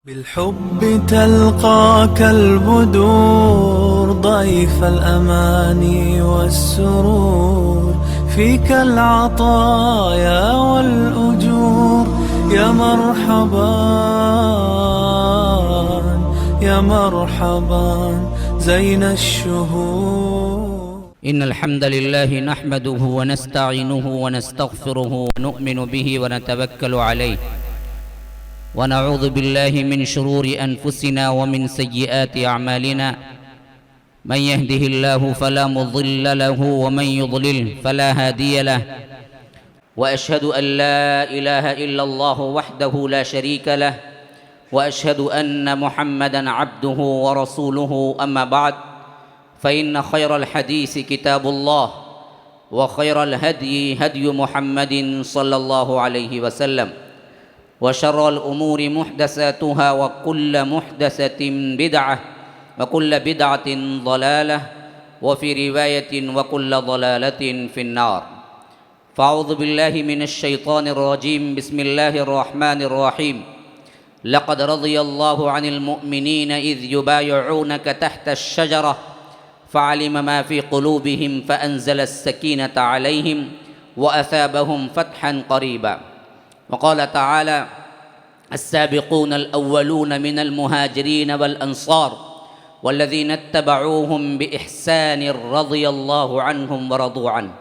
بالحب تلقاك البدور ضيف الأماني والسرور فيك العطايا والأجور يا مرحبا يا مرحبا زين الشهور. إن الحمد لله نحمده ونستعينه ونستغفره ونؤمن به ونتوكل عليه ونعوذ بالله من شرور أنفسنا ومن سيئات أعمالنا. من يهده الله فلا مضل له ومن يضلل فلا هادي له. وأشهد أن لا إله إلا الله وحده لا شريك له وأشهد أن محمدا عبده ورسوله. أما بعد فإن خير الحديث كتاب الله وخير الهدي هدي محمد صلى الله عليه وسلم وشر الأمور محدثاتها وكل محدثة بدعة وكل بدعة ضلالة وفي رواية وكل ضلالة في النار. فأعوذ بالله من الشيطان الرجيم. بسم الله الرحمن الرحيم. لقد رضي الله عن المؤمنين إذ يبايعونك تحت الشجرة فعلم ما في قلوبهم فأنزل السكينة عليهم وأثابهم فتحا قريبا. وقال تعالى: السابقون الأولون من المهاجرين والأنصار والذين اتبعوهم بإحسان رضي الله عنهم ورضوا عنه.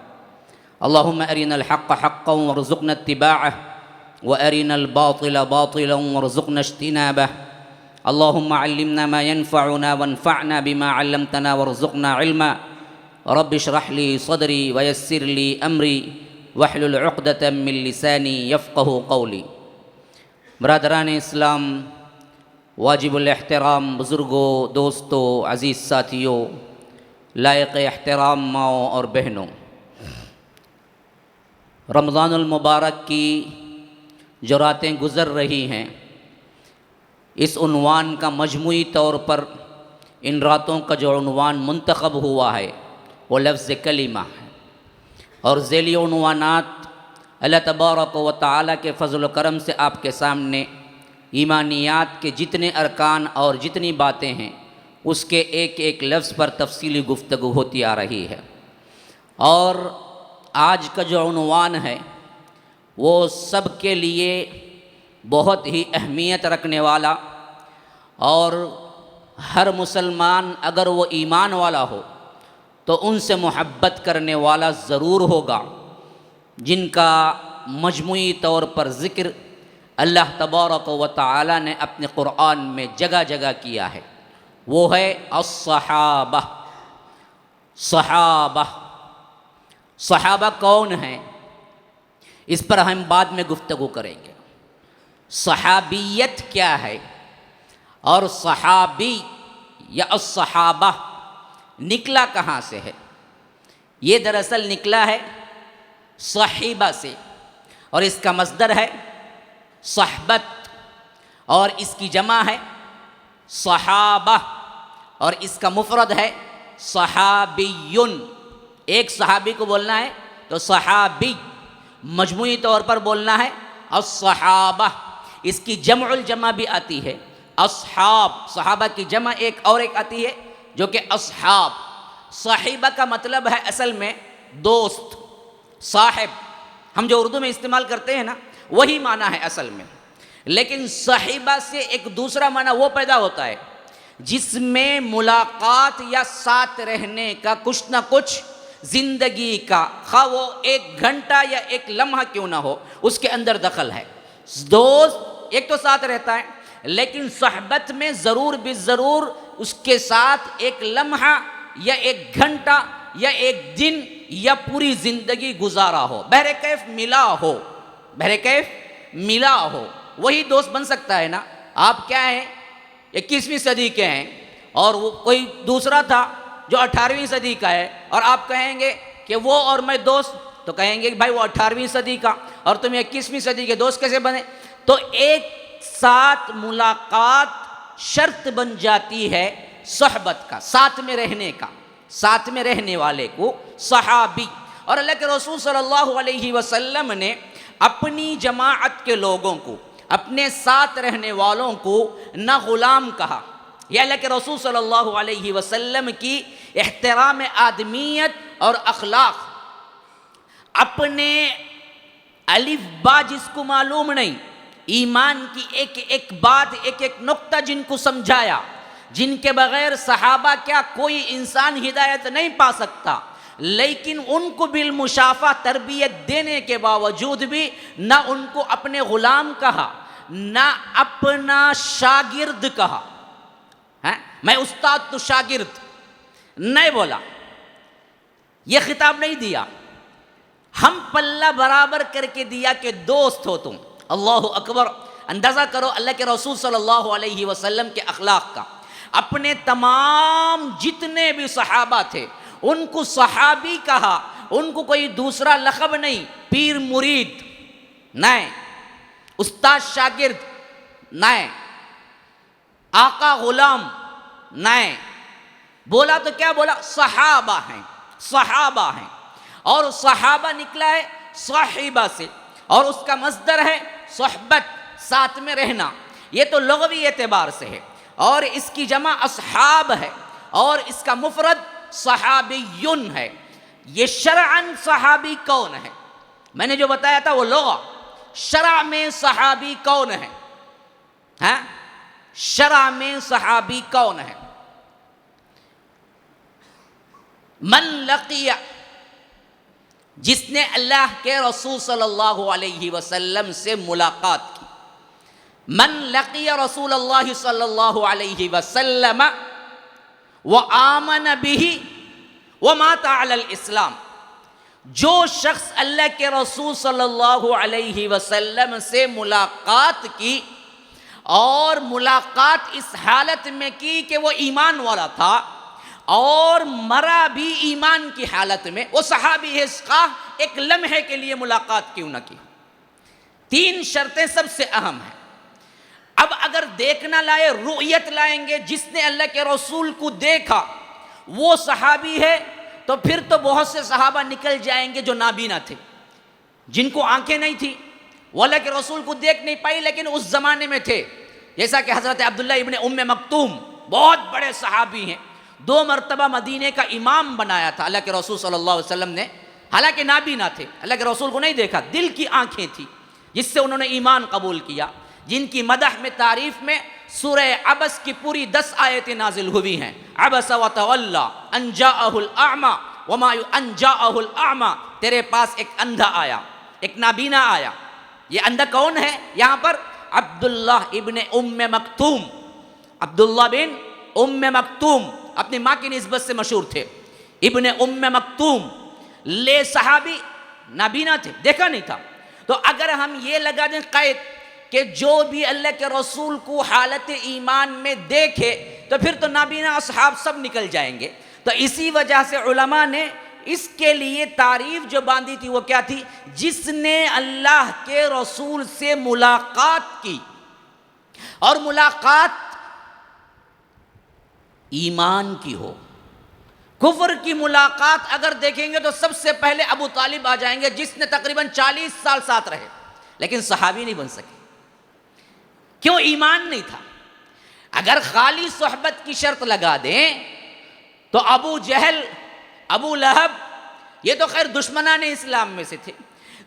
اللهم أرنا الحق حقا وارزقنا اتباعه وأرنا الباطل باطلا وارزقنا اجتنابه. اللهم علمنا ما ينفعنا وانفعنا بما علمتنا وارزقنا علما. رب اشرح لي صدري ويسر لي أمري واحلل عقدة من لسانی یفقہ قولی. برادران اسلام، واجب الاحترام بزرگوں، دوستوں، عزیز ساتھیوں، لائق احترام ماؤں اور بہنوں، رمضان المبارک کی جو راتیں گزر رہی ہیں، اس عنوان کا مجموعی طور پر ان راتوں کا جو عنوان منتخب ہوا ہے وہ لفظ کلمہ ہے، اور ذیلی عنوانات اللہ تبارک و تعالیٰ کے فضل و کرم سے آپ کے سامنے ایمانیات کے جتنے ارکان اور جتنی باتیں ہیں اس کے ایک ایک لفظ پر تفصیلی گفتگو ہوتی آ رہی ہے. اور آج کا جو عنوان ہے وہ سب کے لیے بہت ہی اہمیت رکھنے والا، اور ہر مسلمان اگر وہ ایمان والا ہو تو ان سے محبت کرنے والا ضرور ہوگا، جن کا مجموعی طور پر ذکر اللہ تبارک و تعالی نے اپنے قرآن میں جگہ جگہ کیا ہے. وہ ہے الصحابہ. صحابہ صحابہ کون ہیں، اس پر ہم بعد میں گفتگو کریں گے. صحابیت کیا ہے، اور صحابی یا الصحابہ نکلا کہاں سے ہے؟ یہ دراصل نکلا ہے صحیبہ سے، اور اس کا مصدر ہے صحبت، اور اس کی جمع ہے صحابہ، اور اس کا مفرد ہے صحابیٌ. ایک صحابی کو بولنا ہے تو صحابی، مجموعی طور پر بولنا ہے الصحابہ. اس کی جمع الجمع بھی آتی ہے، اصحاب. صحابہ کی جمع ایک اور ایک آتی ہے جو کہ اصحاب. صاحبہ کا مطلب ہے اصل میں دوست، صاحب. ہم جو اردو میں استعمال کرتے ہیں نا وہی معنی ہے اصل میں، لیکن صاحبہ سے ایک دوسرا معنی وہ پیدا ہوتا ہے جس میں ملاقات یا ساتھ رہنے کا کچھ نہ کچھ زندگی کا، خواہ وہ 1 گھنٹہ یا 1 لمحہ کیوں نہ ہو، اس کے اندر دخل ہے. دوست ایک تو ساتھ رہتا ہے، لیکن صحبت میں ضرور بالضرور اس کے ساتھ 1 لمحہ یا 1 گھنٹہ یا 1 دن یا پوری زندگی گزارا ہو، بہرکیف ملا ہو، بہرکیف ملا ہو، وہی دوست بن سکتا ہے نا. آپ کیا ہیں، 21ویں صدی کے ہیں، اور وہ کوئی دوسرا تھا جو 18ویں صدی کا ہے، اور آپ کہیں گے کہ وہ اور میں دوست، تو کہیں گے کہ بھائی وہ 18ویں صدی کا اور تم 21ویں صدی کے دوست کیسے بنے؟ تو ایک ساتھ ملاقات شرط بن جاتی ہے صحبت کا، ساتھ میں رہنے کا. ساتھ میں رہنے والے کو صحابی. اور اللہ کے رسول صلی اللہ علیہ وسلم نے اپنی جماعت کے لوگوں کو اپنے ساتھ رہنے والوں کو نہ غلام کہا. یہ اللہ کے رسول صلی اللہ علیہ وسلم کی احترام آدمیت اور اخلاق. اپنے الف با جس کو معلوم نہیں، ایمان کی ایک ایک بات، ایک ایک نقطہ جن کو سمجھایا، جن کے بغیر صحابہ کیا کوئی انسان ہدایت نہیں پا سکتا، لیکن ان کو بالمشافہ تربیت دینے کے باوجود بھی نہ ان کو اپنے غلام کہا، نہ اپنا شاگرد کہا. میں استاد تو شاگرد نہیں بولا، یہ خطاب نہیں دیا. ہم پلہ برابر کر کے دیا کہ دوست ہو تم. اللہ اکبر. اندازہ کرو اللہ کے رسول صلی اللہ علیہ وسلم کے اخلاق کا. اپنے تمام جتنے بھی صحابہ تھے ان کو صحابی کہا، ان کو کوئی دوسرا لقب نہیں، پیر مرید نہیں، استاد شاگرد نہیں، آقا غلام نہیں. بولا تو کیا بولا؟ صحابہ ہیں، صحابہ ہیں. اور صحابہ نکلا ہے صاحبہ سے، اور اس کا مصدر ہے صحبت، ساتھ میں رہنا. یہ تو لغوی اعتبار سے ہے، اور اس کی جمع اصحاب ہے، اور اس کا مفرد صحابیون ہے. یہ شرعاً صحابی کون ہے؟ میں نے جو بتایا تھا وہ لغہ. شرع میں صحابی کون ہے؟ شرع میں صحابی کون ہے؟ من لقی، جس نے اللہ کے رسول صلی اللہ علیہ وسلم سے ملاقات کی. من لقی رسول اللہ صلی اللہ علیہ وسلم وآمن به ومات علی الاسلام. جو شخص اللہ کے رسول صلی اللہ علیہ وسلم سے ملاقات کی اور ملاقات اس حالت میں کی کہ وہ ایمان والا تھا اور مرا بھی ایمان کی حالت میں، وہ صحابی ہے. خواہ ایک لمحے کے لیے ملاقات کیوں نہ کی. 3 شرطیں سب سے اہم ہیں. اب اگر دیکھنا لائے، رؤیت لائیں گے، جس نے اللہ کے رسول کو دیکھا وہ صحابی ہے، تو پھر تو بہت سے صحابہ نکل جائیں گے جو نابینا تھے، جن کو آنکھیں نہیں تھی، وہ اللہ کے رسول کو دیکھ نہیں پائی لیکن اس زمانے میں تھے. جیسا کہ حضرت عبداللہ ابن ام مکتوم بہت بڑے صحابی ہیں، 2 مرتبہ مدینے کا امام بنایا تھا اللہ کے رسول صلی اللہ علیہ وسلم نے. حالانکہ نابینا تھے، اللہ کے رسول کو نہیں دیکھا، دل کی آنکھیں تھی جس سے انہوں نے ایمان قبول کیا. جن کی مدح میں، تعریف میں سورہ عبس کی پوری 10 آیتیں نازل ہوئی ہیں. عبس وتولی ان جاءہ الاعمی وما ان جاءہ الاعمی. تیرے پاس ایک اندھا آیا، ایک نابینا آیا. یہ اندھا کون ہے یہاں پر؟ عبداللہ ابن ام مکتوم. عبداللہ بن ام مکتوم اپنی ماں کی نسبت سے مشہور تھے. ابن ام مکتوم لے صحابی، نابینا تھے، دیکھا نہیں تھا. تو اگر ہم یہ لگا دیں قید کہ جو بھی اللہ کے رسول کو حالت ایمان میں دیکھے تو پھر تو نابینا اصحاب سب نکل جائیں گے. تو اسی وجہ سے علماء نے اس کے لیے تعریف جو باندھی تھی وہ کیا تھی؟ جس نے اللہ کے رسول سے ملاقات کی، اور ملاقات ایمان کی ہو. کفر کی ملاقات اگر دیکھیں گے تو سب سے پہلے ابو طالب آ جائیں گے، جس نے تقریباً 40 سال ساتھ رہے لیکن صحابی نہیں بن سکے. کیوں؟ ایمان نہیں تھا. اگر خالی صحبت کی شرط لگا دیں تو ابو جہل، ابو لہب، یہ تو خیر دشمنان اسلام میں سے تھے،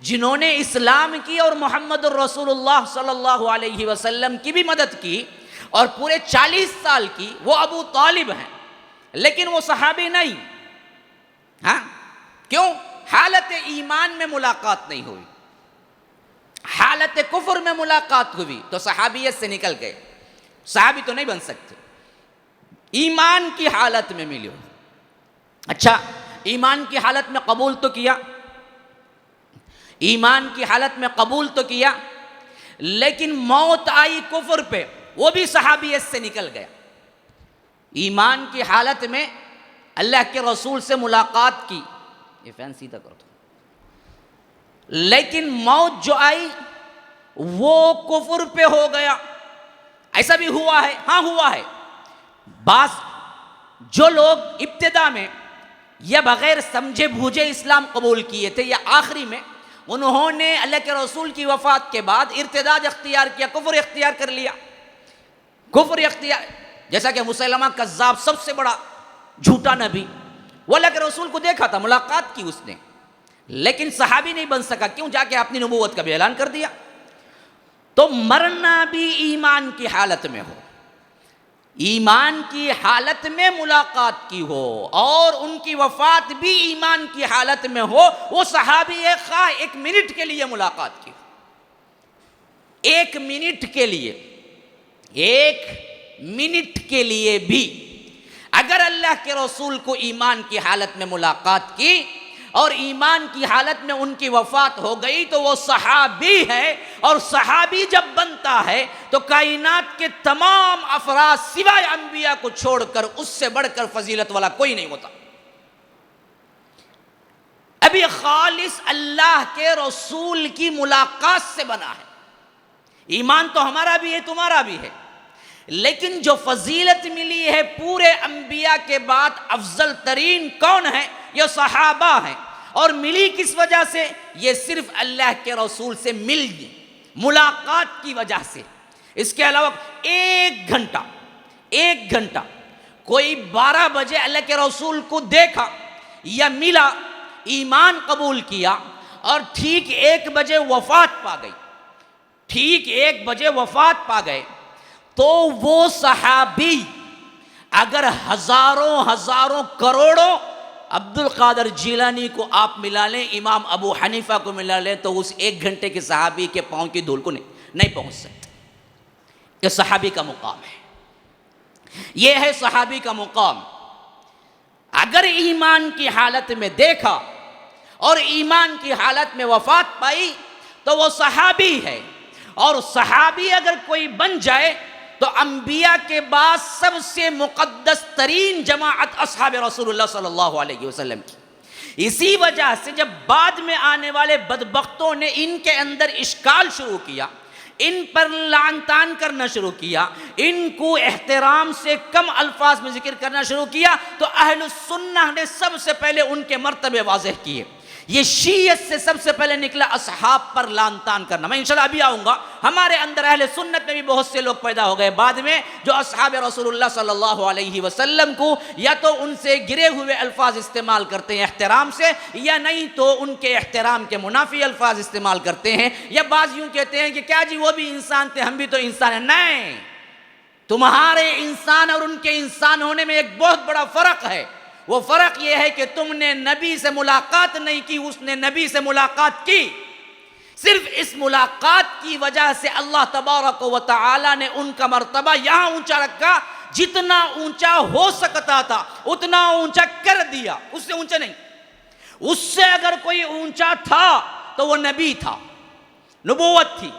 جنہوں نے اسلام کی اور محمد الرسول اللہ صلی اللہ علیہ وسلم کی بھی مدد کی اور پورے 40 سال کی. وہ ابو طالب ہیں لیکن وہ صحابی نہیں. کیوں؟ حالت ایمان میں ملاقات نہیں ہوئی، حالت کفر میں ملاقات ہوئی تو صحابیت سے نکل گئے. صحابی تو نہیں بن سکتے، ایمان کی حالت میں ملے. اچھا، ایمان کی حالت میں قبول تو کیا، ایمان کی حالت میں قبول تو کیا، لیکن موت آئی کفر پہ، وہ بھی صحابیت سے نکل گیا. ایمان کی حالت میں اللہ کے رسول سے ملاقات کی، یہ فین سیدھا کر دو، لیکن موت جو آئی وہ کفر پہ ہو گیا. ایسا بھی ہوا ہے؟ ہاں ہوا ہے. بعض جو لوگ ابتدا میں یا بغیر سمجھے بوجھے اسلام قبول کیے تھے یا آخری میں، انہوں نے اللہ کے رسول کی وفات کے بعد ارتداد اختیار کیا، کفر اختیار کر لیا، کفر اختیار، جیسا کہ مسیلمہ کذاب سب سے بڑا جھوٹا نبی، وہ اللہ کے رسول کو دیکھا تھا، ملاقات کی اس نے، لیکن صحابی نہیں بن سکا، کیوں؟ جا کے اپنی نبوت کا بھی اعلان کر دیا۔ تو مرنا بھی ایمان کی حالت میں ہو، ایمان کی حالت میں ملاقات کی ہو، اور ان کی وفات بھی ایمان کی حالت میں ہو، وہ صحابی خواہ 1 منٹ کے لیے ملاقات کی ہو، 1 منٹ کے لیے، 1 منٹ کے لیے بھی اگر اللہ کے رسول کو ایمان کی حالت میں ملاقات کی اور ایمان کی حالت میں ان کی وفات ہو گئی تو وہ صحابی ہے، اور صحابی جب بنتا ہے تو کائنات کے تمام افراد سوائے انبیاء کو چھوڑ کر اس سے بڑھ کر فضیلت والا کوئی نہیں ہوتا۔ ابھی خالص اللہ کے رسول کی ملاقات سے بنا ہے، ایمان تو ہمارا بھی ہے، تمہارا بھی ہے، لیکن جو فضیلت ملی ہے پورے انبیاء کے بعد افضل ترین کون ہے؟ یہ صحابہ ہیں، اور ملی کس وجہ سے؟ یہ صرف اللہ کے رسول سے مل گئی، ملاقات کی وجہ سے۔ اس کے علاوہ 1 گھنٹہ کوئی 12 بجے اللہ کے رسول کو دیکھا یا ملا، ایمان قبول کیا، اور ٹھیک 1 بجے وفات پا گئی، ٹھیک 1 بجے وفات پا گئے، تو وہ صحابی اگر ہزاروں کروڑوں عبد القادر جیلانی کو آپ ملا لیں، امام ابو حنیفہ کو ملا لیں، تو اس 1 گھنٹے کے صحابی کے پاؤں کی دھول کو نہیں پہنچ سکتے۔ یہ صحابی کا مقام ہے، یہ ہے صحابی کا مقام۔ اگر ایمان کی حالت میں دیکھا اور ایمان کی حالت میں وفات پائی تو وہ صحابی ہے، اور صحابی اگر کوئی بن جائے تو انبیاء کے بعد سب سے مقدس ترین جماعت اصحاب رسول اللہ صلی اللہ علیہ وسلم کی۔ اسی وجہ سے جب بعد میں آنے والے بدبختوں نے ان کے اندر اشکال شروع کیا، ان پر لعن طعن کرنا شروع کیا، ان کو احترام سے کم الفاظ میں ذکر کرنا شروع کیا، تو اہل السنہ نے سب سے پہلے ان کے مرتبے واضح کیے۔ یہ شیعت سے سب سے پہلے نکلا اصحاب پر لعن طعن کرنا۔ میں انشاءاللہ ابھی آؤں گا، ہمارے اندر اہل سنت میں بھی بہت سے لوگ پیدا ہو گئے بعد میں، جو اصحاب رسول اللہ صلی اللہ علیہ وسلم کو یا تو ان سے گرے ہوئے الفاظ استعمال کرتے ہیں احترام سے، یا نہیں تو ان کے احترام کے منافی الفاظ استعمال کرتے ہیں، یا بعض یوں کہتے ہیں کہ کیا جی وہ بھی انسان تھے، ہم بھی تو انسان ہیں۔ نہیں، تمہارے انسان اور ان کے انسان ہونے میں ایک بہت بڑا فرق ہے۔ وہ فرق یہ ہے کہ تم نے نبی سے ملاقات نہیں کی، اس نے نبی سے ملاقات کی۔ صرف اس ملاقات کی وجہ سے اللہ تبارک و تعالی نے ان کا مرتبہ یہاں اونچا رکھا، جتنا اونچا ہو سکتا تھا اتنا اونچا کر دیا، اس سے اونچا نہیں۔ اس سے اگر کوئی اونچا تھا تو وہ نبی تھا، نبوت تھی،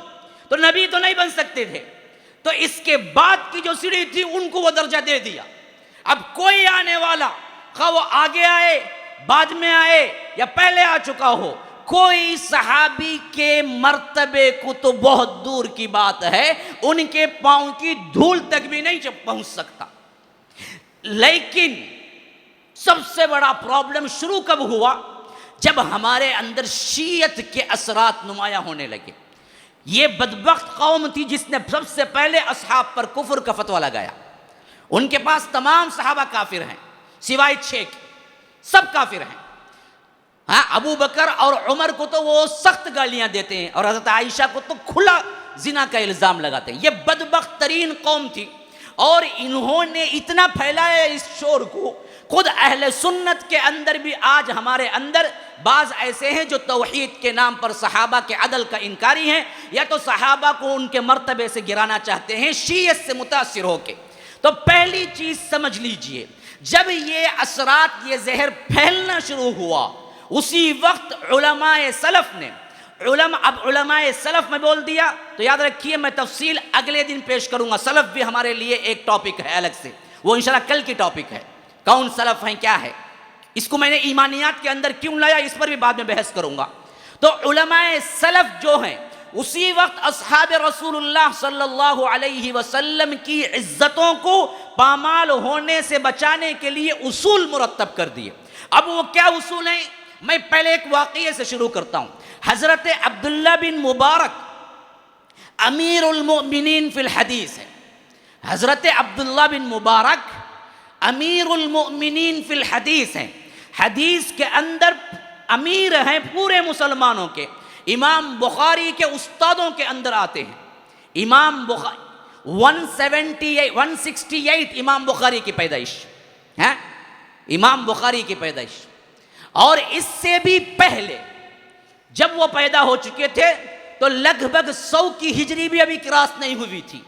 تو نبی تو نہیں بن سکتے تھے، تو اس کے بعد کی جو سیڑھی تھی ان کو وہ درجہ دے دیا۔ اب کوئی آنے والا، خواہ وہ آگے آئے، بعد میں آئے، یا پہلے آ چکا ہو، کوئی صحابی کے مرتبے کو تو بہت دور کی بات ہے، ان کے پاؤں کی دھول تک بھی نہیں پہنچ سکتا۔ لیکن سب سے بڑا پرابلم شروع کب ہوا؟ جب ہمارے اندر شیعت کے اثرات نمایاں ہونے لگے۔ یہ بدبخت قوم تھی جس نے سب سے پہلے اصحاب پر کفر کا فتویٰ لگایا۔ ان کے پاس تمام صحابہ کافر ہیں سوائے 6 کے، سب کافر ہیں۔ ہاں، ابو بکر اور عمر کو تو وہ سخت گالیاں دیتے ہیں، اور حضرت عائشہ کو تو کھلا زنا کا الزام لگاتے ہیں۔ یہ بدبخت ترین قوم تھی، اور انہوں نے اتنا پھیلایا اس شور کو، خود اہل سنت کے اندر بھی آج ہمارے اندر بعض ایسے ہیں جو توحید کے نام پر صحابہ کے عدل کا انکاری ہیں، یا تو صحابہ کو ان کے مرتبے سے گرانا چاہتے ہیں شیعت سے متاثر ہو کے۔ تو پہلی چیز سمجھ لیجئے، جب یہ اثرات، یہ زہر پھیلنا شروع ہوا، اسی وقت علماء سلف نے، اب علماء سلف میں بول دیا تو یاد رکھیے میں تفصیل اگلے دن پیش کروں گا۔ سلف بھی ہمارے لیے ایک ٹاپک ہے الگ سے، وہ انشاءاللہ کل کی ٹاپک ہے، کون سلف ہیں، کیا ہے، اس کو میں نے ایمانیات کے اندر کیوں لایا، اس پر بھی بعد میں بحث کروں گا۔ تو علماء سلف جو ہیں اسی وقت اصحاب رسول اللہ صلی اللہ علیہ وسلم کی عزتوں کو پامال ہونے سے بچانے کے لیے اصول مرتب کر دیے۔ اب وہ کیا اصول ہیں؟ میں پہلے ایک واقعے سے شروع کرتا ہوں۔ حضرت عبداللہ بن مبارک امیر المؤمنین فی الحدیث ہے. حضرت عبداللہ بن مبارک امیر المؤمنین فی الحدیث ہیں. حدیث کے اندر امیر ہیں پورے مسلمانوں کے. امام بخاری کے استادوں کے اندر آتے ہیں. امام بخاری 168 امام بخاری کی پیدائش ہے. امام بخاری کی پیدائش. اور اس سے بھی پہلے جب وہ پیدا ہو چکے تھے تو لگ بھگ 100 کی ہجری بھی ابھی کراس نہیں ہوئی تھی.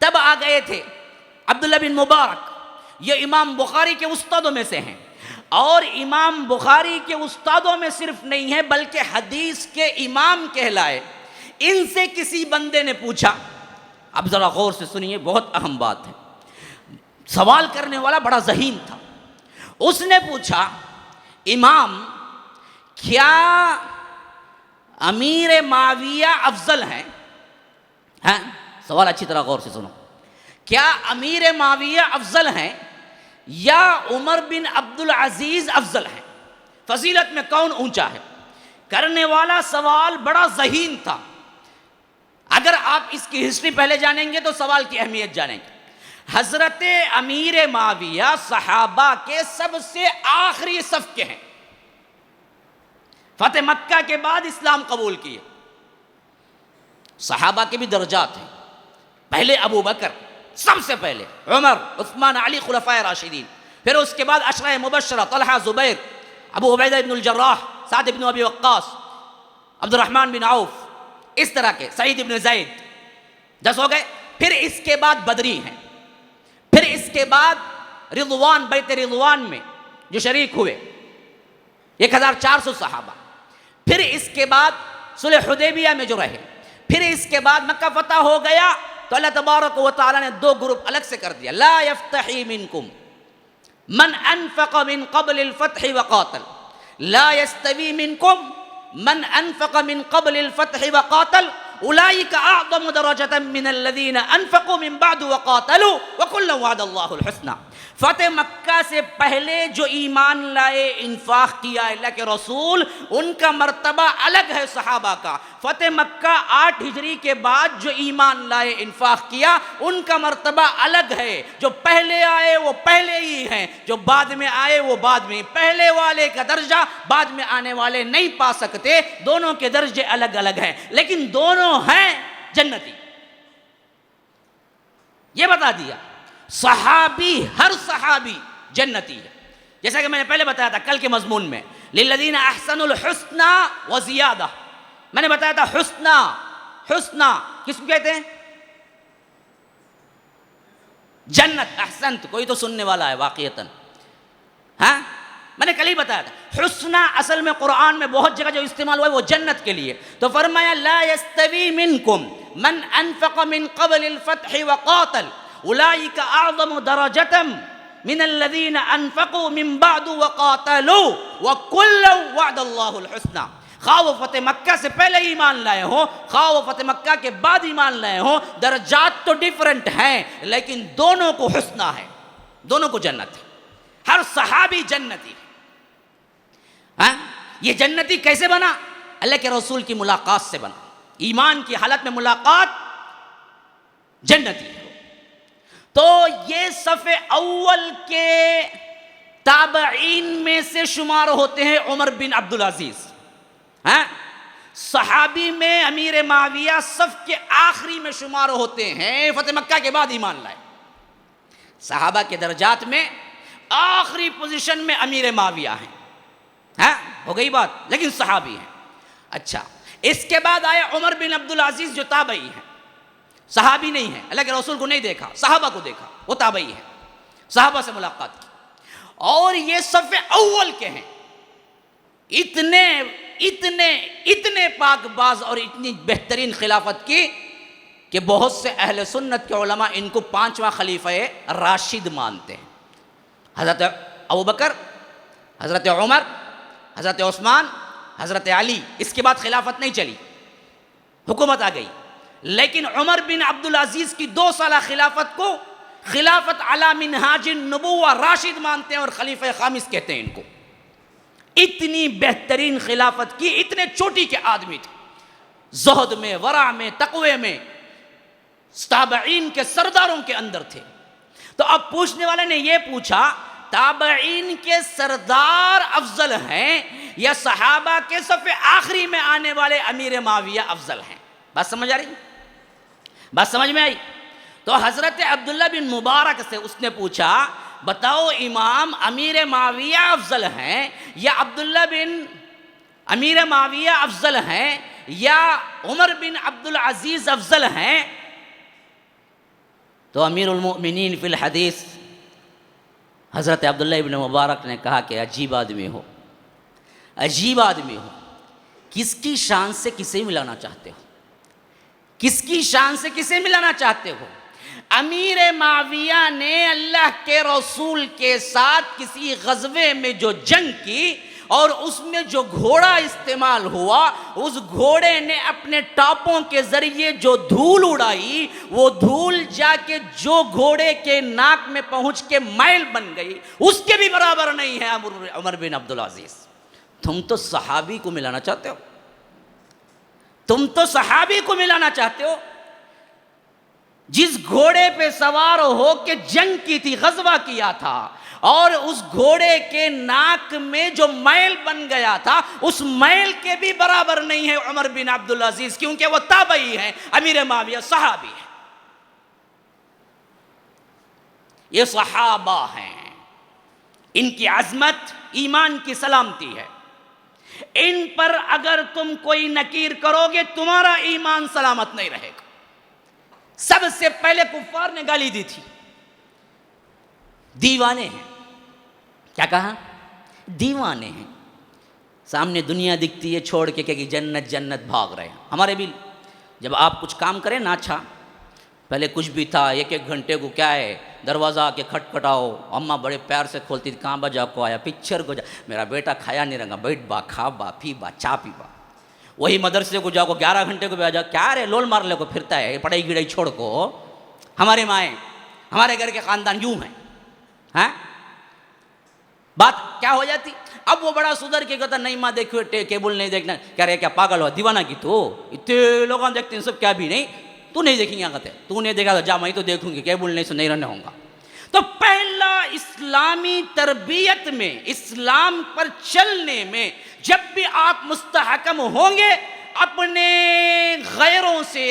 تب آ گئے تھے عبداللہ بن مبارک. یہ امام بخاری کے استادوں میں سے ہیں. اور امام بخاری کے استادوں میں صرف نہیں ہے بلکہ حدیث کے امام کہلائے. ان سے کسی بندے نے پوچھا, اب ذرا غور سے سنیے, بہت اہم بات ہے. سوال کرنے والا بڑا ذہین تھا. اس نے پوچھا, امام کیا امیر معاویہ افضل ہیں؟ سوال اچھی طرح غور سے سنو. کیا امیر معاویہ افضل ہیں یا عمر بن عبدالعزیز افضل ہیں؟ فضیلت میں کون اونچا ہے؟ کرنے والا سوال بڑا ذہین تھا. اگر آپ اس کی ہسٹری پہلے جانیں گے تو سوال کی اہمیت جانیں گے. حضرت امیر معاویہ صحابہ کے سب سے آخری صف کے ہیں. فتح مکہ کے بعد اسلام قبول کیے. صحابہ کے بھی درجات ہیں. پہلے ابو بکر, سب سے پہلے عمر, عثمان, علی خلفائے راشدین. پھر اس کے بعد عشرہ مبشرہ طلحہ, زبیر, ابو عبیدہ بن الجراح, سعد بن ابی وقاص, عبد الرحمن بن عوف, اس طرح کے, سعید بن زید. 10 ہو گئے. پھر اس کے بعد بدری ہیں. پھر اس کے بعد رضوان, بیت رضوان میں جو شریک ہوئے 1400 صحابہ. پھر اس کے بعد صلح حدیبیہ میں جو رہے. پھر اس کے بعد مکہ فتح ہو گیا تو اللہ تبارک و تعالی نے 2 گروپ الگ سے کر دیا. لا یفتحی منکم من انفق من قبل الفتح وقاتل, لا یستوی منکم من انفق من قبل الفتح وقاتل اولئک اعظم درجة من الذین انفقوا من بعد وقاتلوا وکلا وعد اللہ الحسنى. فتح مکہ سے پہلے جو ایمان لائے, انفاق کیا اللہ کے رسول, ان کا مرتبہ الگ ہے صحابہ کا. فتح مکہ 8 ہجری کے بعد جو ایمان لائے, انفاق کیا, ان کا مرتبہ الگ ہے. جو پہلے آئے وہ پہلے ہی ہیں, جو بعد میں آئے وہ بعد میں. پہلے والے کا درجہ بعد میں آنے والے نہیں پا سکتے. دونوں کے درجے الگ الگ ہیں لیکن دونوں ہیں جنتی. یہ بتا دیا. صحابی, ہر صحابی جنتی ہے. جیسا کہ میں نے پہلے بتایا تھا کل کے مضمون میں, للذین احسنوا الحسنى وزیادہ. میں نے بتایا تھا حسنہ, حسنہ کس کو کہتے ہیں؟ جنت. احسنت, کوئی تو سننے والا ہے واقعتاً. ہاں, میں نے کل ہی بتایا تھا حسنہ اصل میں قرآن میں بہت جگہ جو استعمال ہوا ہے وہ جنت کے لیے. تو فرمایا لا یستوی منکم من انفق من قبل الفتح وقاتل اولئک اعظم درجة من الذین انفقوا من بعد وقاتلوا وکلا وعد اللہ الحسنى. خواہ وہ فتح مکہ سے پہلے ایمان لائے ہوں, خواہ وہ فتح مکہ کے بعد ایمان لائے ہوں, درجات تو ڈیفرنٹ ہیں لیکن دونوں کو حسنہ ہے, دونوں کو جنت ہے. ہر صحابی جنتی. یہ جنتی کیسے بنا؟ اللہ کے رسول کی ملاقات سے بنا. ایمان کی حالت میں ملاقات جنتی ہے. تو یہ صف اول کے تابعین میں سے شمار ہوتے ہیں عمر بن عبدالعزیز. صحابی میں امیر معاویہ صف کے آخری میں شمار ہوتے ہیں, فتح مکہ کے بعد ایمان لائے. صحابہ کے درجات میں آخری پوزیشن میں امیر معاویہ ہیں. ہو گئی بات, لیکن صحابی ہیں. اچھا, اس کے بعد آیا عمر بن عبدالعزیز جو تابعی ہیں, صحابی نہیں ہیں, اللہ کے رسول کو نہیں دیکھا, صحابہ کو دیکھا, وہ تابعی ہیں, صحابہ سے ملاقات کی. اور یہ صف اول کے ہیں. اتنے اتنے اتنے پاک باز اور اتنی بہترین خلافت کی کہ بہت سے اہل سنت کے علماء ان کو 5واں خلیفہ راشد مانتے ہیں. حضرت ابو بکر, حضرت عمر, حضرت عثمان, حضرت علی. اس کے بعد خلافت نہیں چلی, حکومت آ گئی. لیکن عمر بن عبدالعزیز کی 2 سالہ خلافت کو خلافت علی منہاج النبوہ راشد مانتے ہیں اور خلیفہ خامس کہتے ہیں ان کو. اتنی بہترین خلافت کی، اتنے چوٹی کے آدمی تھے، زہد میں، ورع میں، تقوی میں، تابعین کے سرداروں کے اندر تھے۔ تو اب پوچھنے والے نے یہ پوچھا تابعین کے سردار افضل ہیں یا صحابہ کے صف آخری میں آنے والے امیر معاویہ افضل ہیں؟ بات سمجھ آ رہی؟ بات سمجھ میں آئی؟ تو حضرت عبداللہ بن مبارک سے اس نے پوچھا بتاؤ امام امیر معاویہ افضل ہیں یا عبداللہ بن امیر معاویہ افضل ہیں یا عمر بن عبدالعزیز افضل ہیں؟ تو امیر المؤمنین فی الحدیث حضرت عبداللہ ابن مبارک نے کہا کہ عجیب آدمی ہو، عجیب آدمی ہو، کس کی شان سے کسے ملانا چاہتے ہو؟ کس کی شان سے کسے ملانا چاہتے ہو؟ امیر معاویہ نے اللہ کے رسول کے ساتھ کسی غزوے میں جو جنگ کی اور اس میں جو گھوڑا استعمال ہوا، اس گھوڑے نے اپنے ٹاپوں کے ذریعے جو دھول اڑائی، وہ دھول جا کے جو گھوڑے کے ناک میں پہنچ کے میل بن گئی، اس کے بھی برابر نہیں ہے عمر بن عبدالعزیز۔ تم تو صحابی کو ملانا چاہتے ہو، تم تو صحابی کو ملانا چاہتے ہو، جس گھوڑے پہ سوار ہو کے جنگ کی تھی، غزوہ کیا تھا، اور اس گھوڑے کے ناک میں جو میل بن گیا تھا اس میل کے بھی برابر نہیں ہے عمر بن عبدالعزیز، کیونکہ وہ تابعی ہیں، امیر معاویہ صحابی ہیں۔ یہ صحابہ ہیں، ان کی عظمت ایمان کی سلامتی ہے، ان پر اگر تم کوئی نکیر کرو گے تمہارا ایمان سلامت نہیں رہے گا۔ سب سے پہلے کفار نے گالی دی تھی، دیوانے ہیں، کیا کہا؟ دیوانے ہیں۔ سامنے دنیا دکھتی ہے چھوڑ کے کہ جنت جنت بھاگ رہے ہیں۔ ہمارے بھی جب آپ کچھ کام کریں نا، اچھا پہلے کچھ بھی تھا، ایک ایک گھنٹے کو کیا ہے دروازہ آ کے کھٹکھٹاؤ، اماں بڑے پیار سے کھولتی تھی، کہاں بجا کو آیا، پکچر کو جا، میرا بیٹا کھایا نہیں رہا، بیٹھ با، کھا با، پی با، چا پی با۔ وہی مدرسے کو جاؤ کو 11 گھنٹے کو بھی آ جاؤ، کیا رے لول مار لے کو پھرتا ہے، پڑھائی گڑائی چھوڑ کو۔ ہمارے مائیں، ہمارے گھر کے خاندان یوں ہیں، ہاں بات کیا ہو جاتی؟ اب وہ بڑا سدھر کے کہتا نہیں ماں دیکھو کیبل نہیں دیکھنا، کہہ رہے کیا پاگل ہوا دیوانہ کی تو اتنے لوگ دیکھتے ہیں سب، کیا بھی نہیں تو نہیں دیکھیں گے، کہتے تو نہیں دیکھا تو جا میں تو دیکھوں گی، کیبل نہیں سو نہیں رہنے ہوں گا۔ تو پہلا اسلامی تربیت میں، اسلام پر چلنے میں جب بھی آپ مستحکم ہوں گے اپنے غیروں سے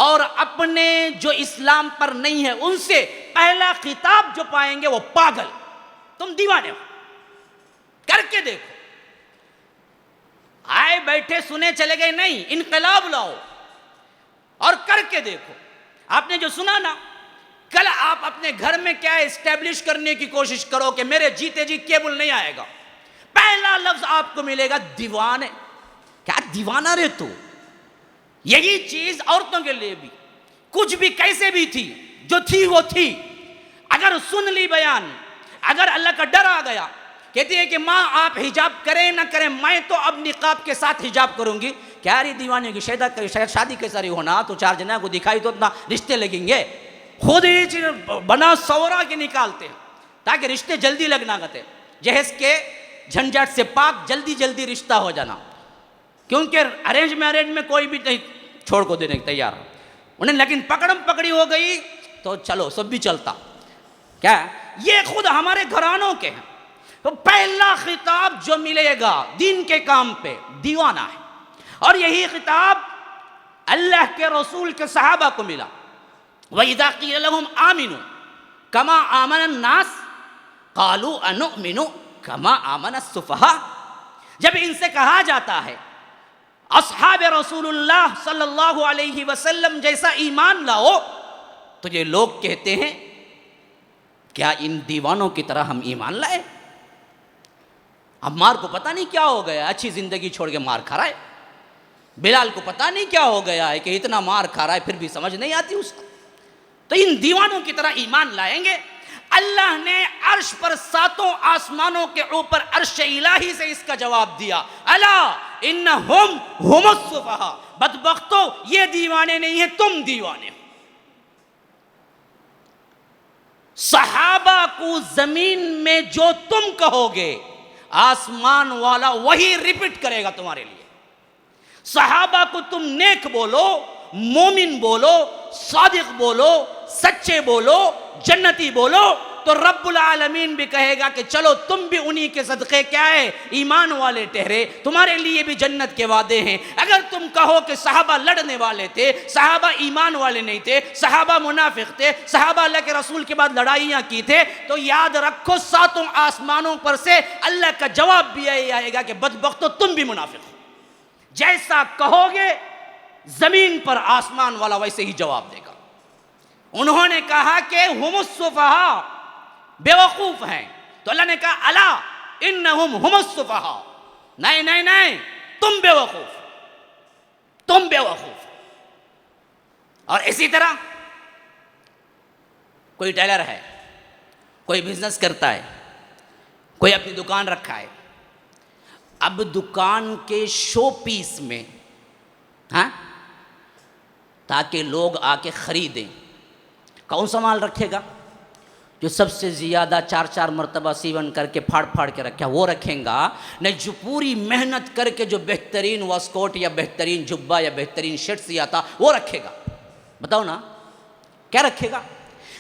اور اپنے جو اسلام پر نہیں ہے ان سے پہلا خطاب جو پائیں گے وہ پاگل، تم دیوانے ہو، کر کے دیکھو۔ آئے بیٹھے سنے چلے گئے نہیں، انقلاب لاؤ اور کر کے دیکھو۔ آپ نے جو سنا نا، کل آپ اپنے گھر میں کیا اسٹیبلش کرنے کی کوشش کرو کہ میرے جیتے جی کیبل نہیں آئے گا، پہلا لفظ آپ کو ملے گا دیوانے۔ کیا دیوانہ رے تو؟ یہی چیز عورتوں کے لیے بھی، کچھ بھی کیسے بھی تھی، جو تھی وہ تھی۔ اگر سن لی بیان، اگر اللہ کا ڈر آ گیا، کہتی ہے کہ ماں آپ حجاب کریں نہ کریں میں تو اب نقاب کے ساتھ حجاب کروں گی، کیا رہی دیوانے کی شادی کے ساری ہونا تو 4 جنہ کو دکھائی تو اتنا رشتے لگیں گے، خود ہی چیز بنا سورا کے نکالتے ہیں تاکہ رشتے جلدی لگنا کرتے، جہیز کے جھنجھٹ سے پاک، جلدی جلدی رشتہ ہو جانا، کیونکہ ارینج میں کوئی بھی نہیں چھوڑ کو دینے تیار انہیں، لیکن پکڑم پکڑی ہو گئی تو چلو سب بھی چلتا۔ کیا یہ خود ہمارے گھرانوں کے ہیں۔ تو پہلا خطاب جو ملے گا دین کے کام پہ دیوانہ ہے، اور یہی خطاب اللہ کے رسول کے صحابہ کو ملا۔ وَإِذَا قِيلَ لَهُمْ آمِنُوا كَمَا آمَنَ النَّاسِ قَالُوا أَنُؤْمِنُ كَمَا آمَنَ السُّفَهَاءُ، جب ان سے کہا جاتا ہے اصحاب رسول اللہ صلی اللہ علیہ وسلم جیسا ایمان لاؤ، تو یہ لوگ کہتے ہیں کیا ان دیوانوں کی طرح ہم ایمان لائے؟ عمار کو پتہ نہیں کیا ہو گیا، اچھی زندگی چھوڑ کے مار کھا رہا ہے، بلال کو پتہ نہیں کیا ہو گیا ہے کہ اتنا مار کھا رہا ہے پھر بھی سمجھ نہیں آتی اس کو، تو ان دیوانوں کی طرح ایمان لائیں گے؟ اللہ نے عرش پر 7 آسمانوں کے اوپر عرش الہی سے اس کا جواب دیا، الا انہم ہم السفہاء، بدبختو یہ دیوانے نہیں ہیں، تم دیوانے ہو۔ صحابہ کو زمین میں جو تم کہو گے آسمان والا وہی ریپیٹ کرے گا تمہارے لیے. صحابہ کو تم نیک بولو، مومن بولو، صادق بولو، سچے بولو، جنتی بولو، تو رب العالمین بھی کہے گا کہ چلو تم بھی انہی کے صدقے کیا ہے ایمان والے ٹھہرے، تمہارے لیے بھی جنت کے وعدے ہیں. اگر تم کہو کہ صحابہ لڑنے والے تھے، صحابہ ایمان والے نہیں تھے، صحابہ منافق تھے، صحابہ اللہ کے رسول کے بعد لڑائیاں کی تھے، تو یاد رکھو ساتوں آسمانوں پر سے اللہ کا جواب بھی یہی آئے گا کہ بدبختو تم بھی منافق ہو. جیسا کہو گے زمین پر آسمان والا ویسے ہی جواب دے گا. انہوں نے کہا کہ ہم السفہاء، بیوقوف ہیں، تو اللہ نے کہا الا انہم ہم السفہاء، نہیں نہیں نہیں، تم بیوقوف، تم بیوقوف. اور اسی طرح کوئی ٹیلر ہے، کوئی بزنس کرتا ہے، کوئی اپنی دکان رکھا ہے. اب دکان کے شو پیس میں تاکہ لوگ آ کے خریدیں، کون سا مال رکھے گا؟ جو سب سے زیادہ 4 مرتبہ سیون کر کے پھاڑ کے رکھا وہ رکھیں گا، نہیں جو پوری محنت کر کے جو بہترین واسکوٹ یا بہترین جبہ یا بہترین شرٹ سیا تھا وہ رکھے گا. بتاؤ نا کیا رکھے گا؟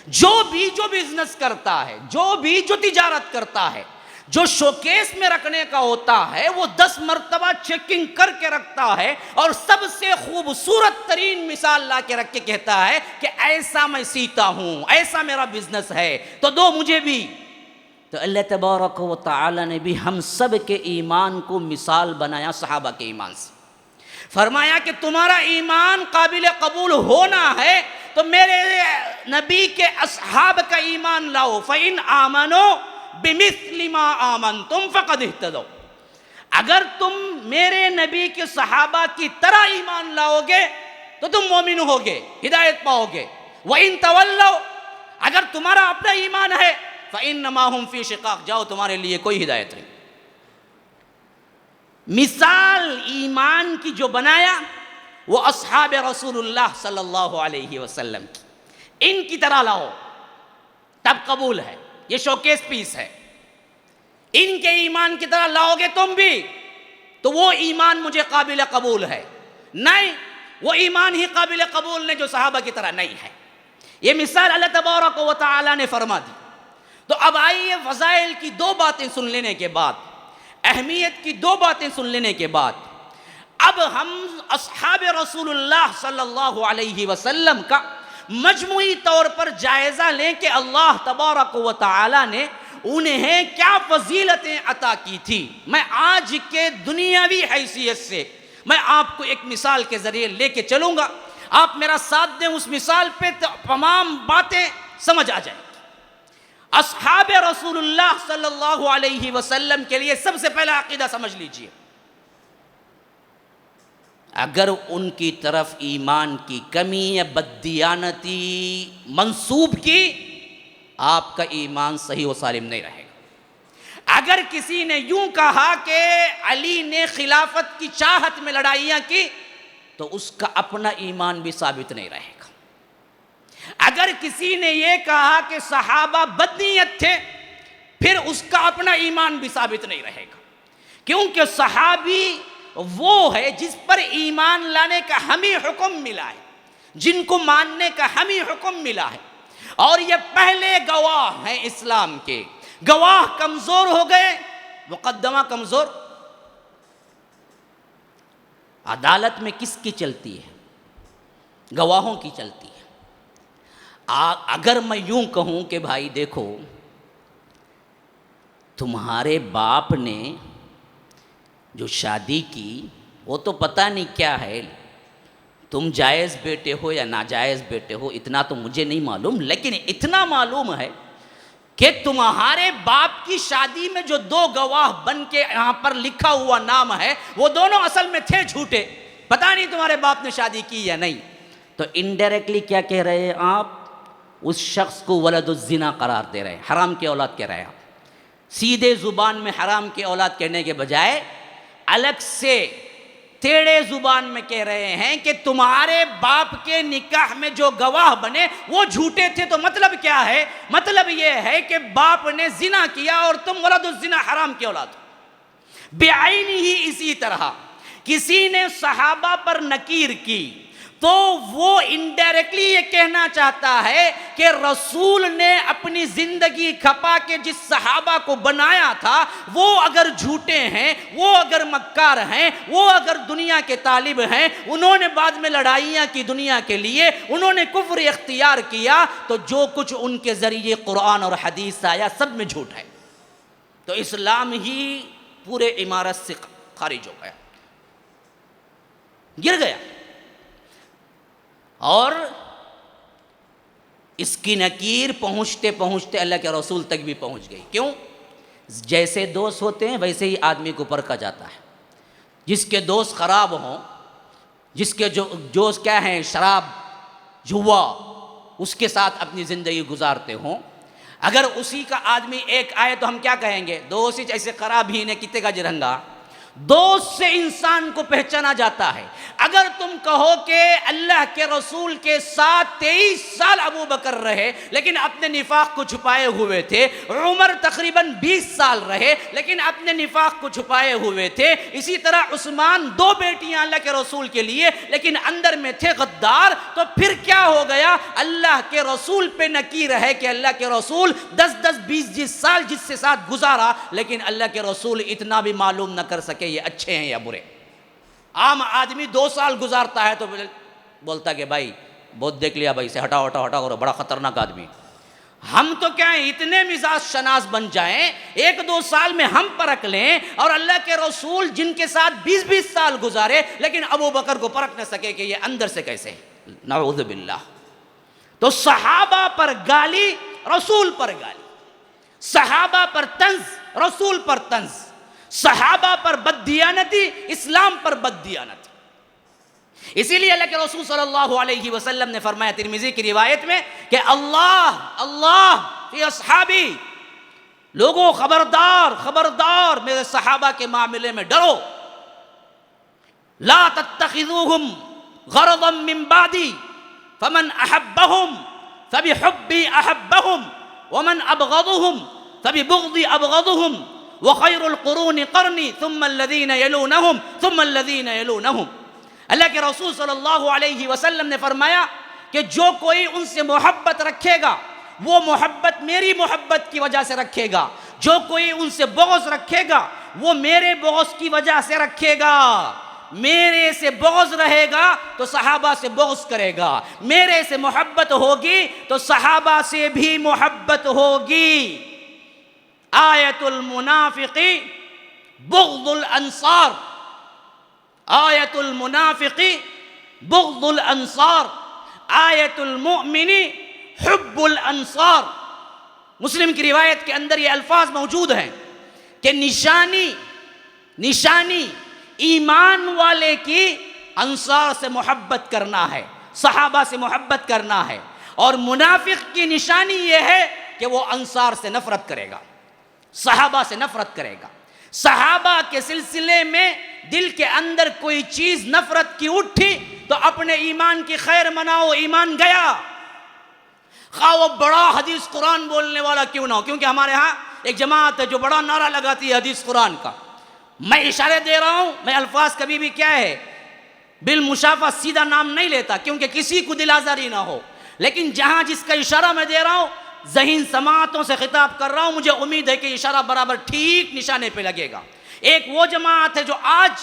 جو بزنس کرتا ہے، جو تجارت کرتا ہے، جو شوکیس میں رکھنے کا ہوتا ہے وہ 10 مرتبہ چیکنگ کر کے رکھتا ہے، اور سب سے خوبصورت ترین مثال لا کے رکھ کے کہتا ہے کہ ایسا میں سیتا ہوں، ایسا میرا بزنس ہے، تو دو مجھے بھی. تو اللہ تبارک و تعالی نے بھی ہم سب کے ایمان کو مثال بنایا صحابہ کے ایمان سے. فرمایا کہ تمہارا ایمان قابل قبول ہونا ہے تو میرے نبی کے اصحاب کا ایمان لاؤ. فَإِنْ آمَنُوا بِمِثْلِ مَا آمَنْتُمْ فَقَدْ اهْتَدَوْا. اگر تم میرے نبی کے صحابہ کی طرح ایمان لاؤ گے تو تم مومن ہوگے، ہدایت پاؤ گے. وَإِنْ تَوَلَّوْا، اگر تمہارا اپنا ایمان ہے فَإِنَّمَا هُمْ فِي شِقَاقٍ، جاؤ تمہارے لیے کوئی ہدایت نہیں. مثال ایمان کی جو بنایا وہ اصحاب رسول اللہ صلی اللہ علیہ وسلم کی، ان کی طرح لاؤ تب قبول ہے. یہ شوکیس پیس ہے. ان کے ایمان کی طرح لاؤ گے تم بھی تو وہ ایمان مجھے قابل قبول ہے. نہیں، وہ ایمان ہی قابل قبول نہیں جو صحابہ کی طرح نہیں ہے. یہ مثال اللہ تبارک و تعالی نے فرما دی. تو اب آئیے فضائل کی 2 باتیں سن لینے کے بعد، اہمیت کی 2 باتیں سن لینے کے بعد، اب ہم اصحاب رسول اللہ صلی اللہ علیہ وسلم کا مجموعی طور پر جائزہ لیں کہ اللہ تبارک و تعالی نے انہیں کیا فضیلتیں عطا کی تھی. میں آج کے دنیاوی حیثیت سے میں آپ کو ایک مثال کے ذریعے لے کے چلوں گا، آپ میرا ساتھ دیں، اس مثال پہ تمام باتیں سمجھ آ جائیں. اصحاب رسول اللہ صلی اللہ علیہ وسلم کے لیے سب سے پہلا عقیدہ سمجھ لیجئے، اگر ان کی طرف ایمان کی کمی یا بددیانتی منسوب کی، آپ کا ایمان صحیح و سالم نہیں رہے گا. اگر کسی نے یوں کہا کہ علی نے خلافت کی چاہت میں لڑائیاں کی تو اس کا اپنا ایمان بھی ثابت نہیں رہے گا. اگر کسی نے یہ کہا کہ صحابہ بدنیت تھے پھر اس کا اپنا ایمان بھی ثابت نہیں رہے گا. کیونکہ صحابی وہ ہے جس پر ایمان لانے کا ہمیں حکم ملا ہے، جن کو ماننے کا ہمیں حکم ملا ہے، اور یہ پہلے گواہ ہیں اسلام کے. گواہ کمزور ہو گئے، مقدمہ کمزور. عدالت میں کس کی چلتی ہے؟ گواہوں کی چلتی ہے. اگر میں یوں کہوں کہ بھائی دیکھو تمہارے باپ نے جو شادی کی وہ تو پتہ نہیں کیا ہے، تم جائز بیٹے ہو یا ناجائز بیٹے ہو اتنا تو مجھے نہیں معلوم، لیکن اتنا معلوم ہے کہ تمہارے باپ کی شادی میں جو 2 گواہ بن کے یہاں پر لکھا ہوا نام ہے وہ دونوں اصل میں تھے جھوٹے، پتہ نہیں تمہارے باپ نے شادی کی یا نہیں. تو انڈائریکٹلی کیا کہہ رہے ہیں آپ؟ اس شخص کو ولد الزنا قرار دے رہے ہیں، حرام کی اولاد کہہ رہے ہیں آپ. سیدھے زبان میں حرام کی اولاد کہنے کے بجائے الگ سے ٹیڑے زبان میں کہہ رہے ہیں کہ تمہارے باپ کے نکاح میں جو گواہ بنے وہ جھوٹے تھے. تو مطلب کیا ہے؟ مطلب یہ ہے کہ باپ نے زنا کیا اور تم ولد الزنا حرام کی اولاد. بعینہ ہی اسی طرح کسی نے صحابہ پر نکیر کی تو وہ انڈائریکٹلی یہ کہنا چاہتا ہے کہ رسول نے اپنی زندگی کھپا کے جس صحابہ کو بنایا تھا وہ اگر جھوٹے ہیں، وہ اگر مکار ہیں، وہ اگر دنیا کے طالب ہیں، انہوں نے بعد میں لڑائیاں کی دنیا کے لیے، انہوں نے کفر اختیار کیا، تو جو کچھ ان کے ذریعے قرآن اور حدیث آیا سب میں جھوٹ ہے، تو اسلام ہی پورے عمارت سے خارج ہو گیا، گر گیا۔ اور اس کی نکیر پہنچتے پہنچتے اللہ کے رسول تک بھی پہنچ گئی۔ کیوں؟ جیسے دوست ہوتے ہیں ویسے ہی آدمی کو پرکھا جاتا ہے۔ جس کے دوست خراب ہوں، جس کے جو کیا ہیں شراب جوا، اس کے ساتھ اپنی زندگی گزارتے ہوں، اگر اسی کا آدمی ایک آئے تو ہم کیا کہیں گے؟ دوست ہی ایسے خراب ہی نے کتے کا جرنگا۔ دوست سے انسان کو پہچانا جاتا ہے۔ اگر تم کہو کہ اللہ کے رسول کے ساتھ 23 سال ابو بکر رہے لیکن اپنے نفاق کو چھپائے ہوئے تھے، عمر تقریباً 20 سال رہے لیکن اپنے نفاق کو چھپائے ہوئے تھے، اسی طرح عثمان 2 بیٹیاں اللہ کے رسول کے لیے لیکن اندر میں تھے غدار، تو پھر کیا ہو گیا؟ اللہ کے رسول پہ نکیر ہے کہ اللہ کے رسول 10 20 سال جس سے ساتھ گزارا لیکن اللہ کے رسول اتنا بھی معلوم نہ کر سکے یہ اچھے ہیں یا برے۔ عام آدمی 2 سال گزارتا ہے تو بولتا کہ بھائی بہت دیکھ لیا بھائی سے، ہٹاؤ ہٹاؤ ہٹاؤ، بڑا خطرناک آدمی۔ ہم تو کیا ہیں اتنے مزاج شناس بن جائیں 1-2 سال میں ہم پرکھ لیں، اور اللہ کے رسول جن کے ساتھ 20 سال گزارے لیکن ابو بکر کو پرکھ نہ سکے کہ یہ اندر سے کیسے ہے، نعوذ باللہ۔ تو صحابہ پر گالی، رسول پر گالی، صحابہ پر طنز، رسول پر طنز، صحابہ پر بددیانتی، اسلام پر بددیانتی۔ اسی لیے اللہ کے رسول صلی اللہ علیہ وسلم نے فرمایا ترمذی کی روایت میں کہ اللہ فی اصحابی، لوگوں خبردار خبردار میرے صحابہ کے معاملے میں ڈرو، لا تتخذوہم غرضا من بعدی فمن احبہم فبحبی احبہم ومن ابغضہم فببغضی ابغضہم وخیر القرون قرنی ثم الذین یلونہم ثم الذین یلونہم۔ اللہ کے رسول صلی اللہ علیہ وسلم نے فرمایا کہ جو کوئی ان سے محبت رکھے گا وہ محبت میری محبت کی وجہ سے رکھے گا، جو کوئی ان سے بغض رکھے گا وہ میرے بغض کی وجہ سے رکھے گا۔ میرے سے بغض رہے گا تو صحابہ سے بغض کرے گا، میرے سے محبت ہوگی تو صحابہ سے بھی محبت ہوگی۔ آیت المنافق بغض الانصار، آیت المنافق بغض الانصار، آیت المؤمن حب الانصار۔ مسلم کی روایت کے اندر یہ الفاظ موجود ہیں کہ نشانی ایمان والے کی انصار سے محبت کرنا ہے، صحابہ سے محبت کرنا ہے، اور منافق کی نشانی یہ ہے کہ وہ انصار سے نفرت کرے گا، صحابہ سے نفرت کرے گا۔ صحابہ کے سلسلے میں دل کے اندر کوئی چیز نفرت کی اٹھی تو اپنے ایمان کی خیر مناؤ، ایمان گیا، خواہ وہ بڑا حدیث قرآن بولنے والا کیوں نہ ہو۔ کیونکہ ہمارے ہاں ایک جماعت ہے جو بڑا نعرہ لگاتی ہے حدیث قرآن کا۔ میں اشارے دے رہا ہوں، میں الفاظ کبھی بھی کیا ہے بالمشافہ سیدھا نام نہیں لیتا کیونکہ کسی کو دل آزاری نہ ہو، لیکن جہاں جس کا اشارہ میں دے رہا ہوں ذہین سماعتوں سے خطاب کر رہا ہوں، مجھے امید ہے کہ اشارہ برابر ٹھیک نشانے پہ لگے گا۔ ایک وہ جماعت ہے جو آج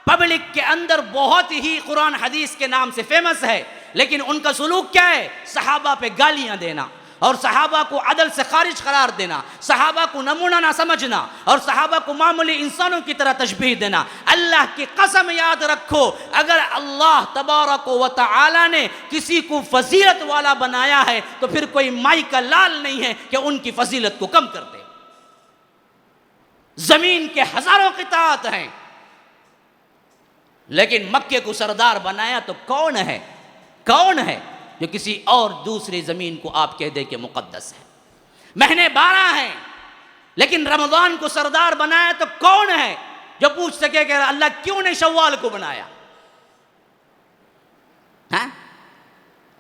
پبلک کے اندر بہت ہی قرآن حدیث کے نام سے فیمس ہے، لیکن ان کا سلوک کیا ہے؟ صحابہ پہ گالیاں دینا، اور صحابہ کو عدل سے خارج قرار دینا، صحابہ کو نمونہ نہ سمجھنا، اور صحابہ کو معمولی انسانوں کی طرح تشبیہ دینا۔ اللہ کی قسم یاد رکھو، اگر اللہ تبارک و تعالی نے کسی کو فضیلت والا بنایا ہے تو پھر کوئی مائی کا لال نہیں ہے کہ ان کی فضیلت کو کم کر دے۔ زمین کے ہزاروں قطعات ہیں لیکن مکے کو سردار بنایا تو کون ہے جو کسی اور دوسری زمین کو آپ کہہ دے کہ مقدس ہے؟ مہینے 12 ہیں لیکن رمضان کو سردار بنایا تو کون ہے جو پوچھ سکے کہ اللہ کیوں نے شوال کو بنایا؟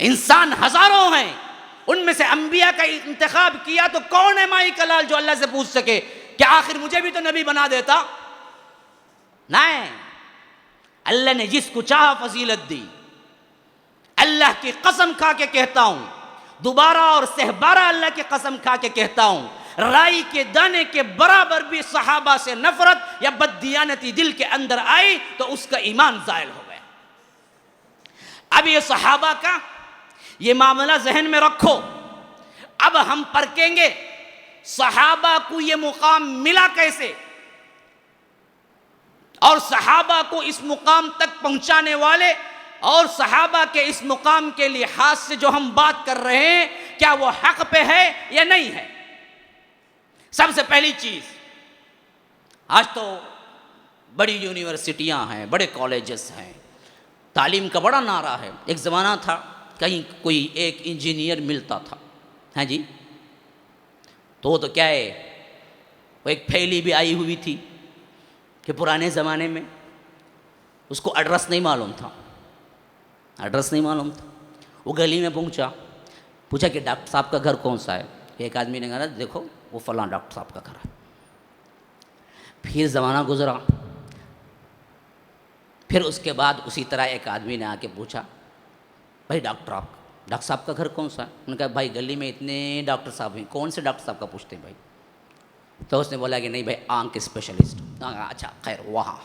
انسان ہزاروں ہیں، ان میں سے انبیاء کا انتخاب کیا تو کون ہے مائی کا لال جو اللہ سے پوچھ سکے کہ آخر مجھے بھی تو نبی بنا دیتا؟ نہیں، اللہ نے جس کو چاہا فضیلت دی. اللہ کی قسم کھا کے کہتا ہوں، دوبارہ اور سہبارہ اللہ کی قسم کھا کے کہتا ہوں، رائی کے دانے کے برابر بھی صحابہ سے نفرت یا بددیانتی دل کے اندر آئی تو اس کا ایمان زائل ہو گیا. اب یہ صحابہ کا یہ معاملہ ذہن میں رکھو. اب ہم پرکھیں گے صحابہ کو یہ مقام ملا کیسے، اور صحابہ کو اس مقام تک پہنچانے والے اور صحابہ کے اس مقام کے لحاظ سے جو ہم بات کر رہے ہیں کیا وہ حق پہ ہے یا نہیں ہے. سب سے پہلی چیز، آج تو بڑی یونیورسٹیاں ہیں، بڑے کالجز ہیں، تعلیم کا بڑا نعرہ ہے. ایک زمانہ تھا کہیں کوئی ایک انجینئر ملتا تھا، ہاں جی، تو کیا ہے، وہ ایک پھیلی بھی آئی ہوئی تھی کہ پرانے زمانے میں اس کو ایڈریس نہیں معلوم تھا. وہ گلی میں پوچھا کہ ڈاکٹر صاحب کا گھر کون سا ہے. ایک آدمی نے کہا دیکھو وہ فلاں ڈاکٹر صاحب کا گھر ہے. پھر زمانہ گزرا، پھر اس کے بعد اسی طرح ایک آدمی نے آ کے پوچھا بھائی ڈاکٹر صاحب کا گھر کون سا ہے. انہوں نے کہا بھائی گلی میں اتنے ڈاکٹر صاحب ہیں، کون سے ڈاکٹر صاحب کا پوچھتے ہیں بھائی. تو اس نے بولا کہ نہیں بھائی آنکھ کے اسپیشلسٹ. اچھا خیر وہاں.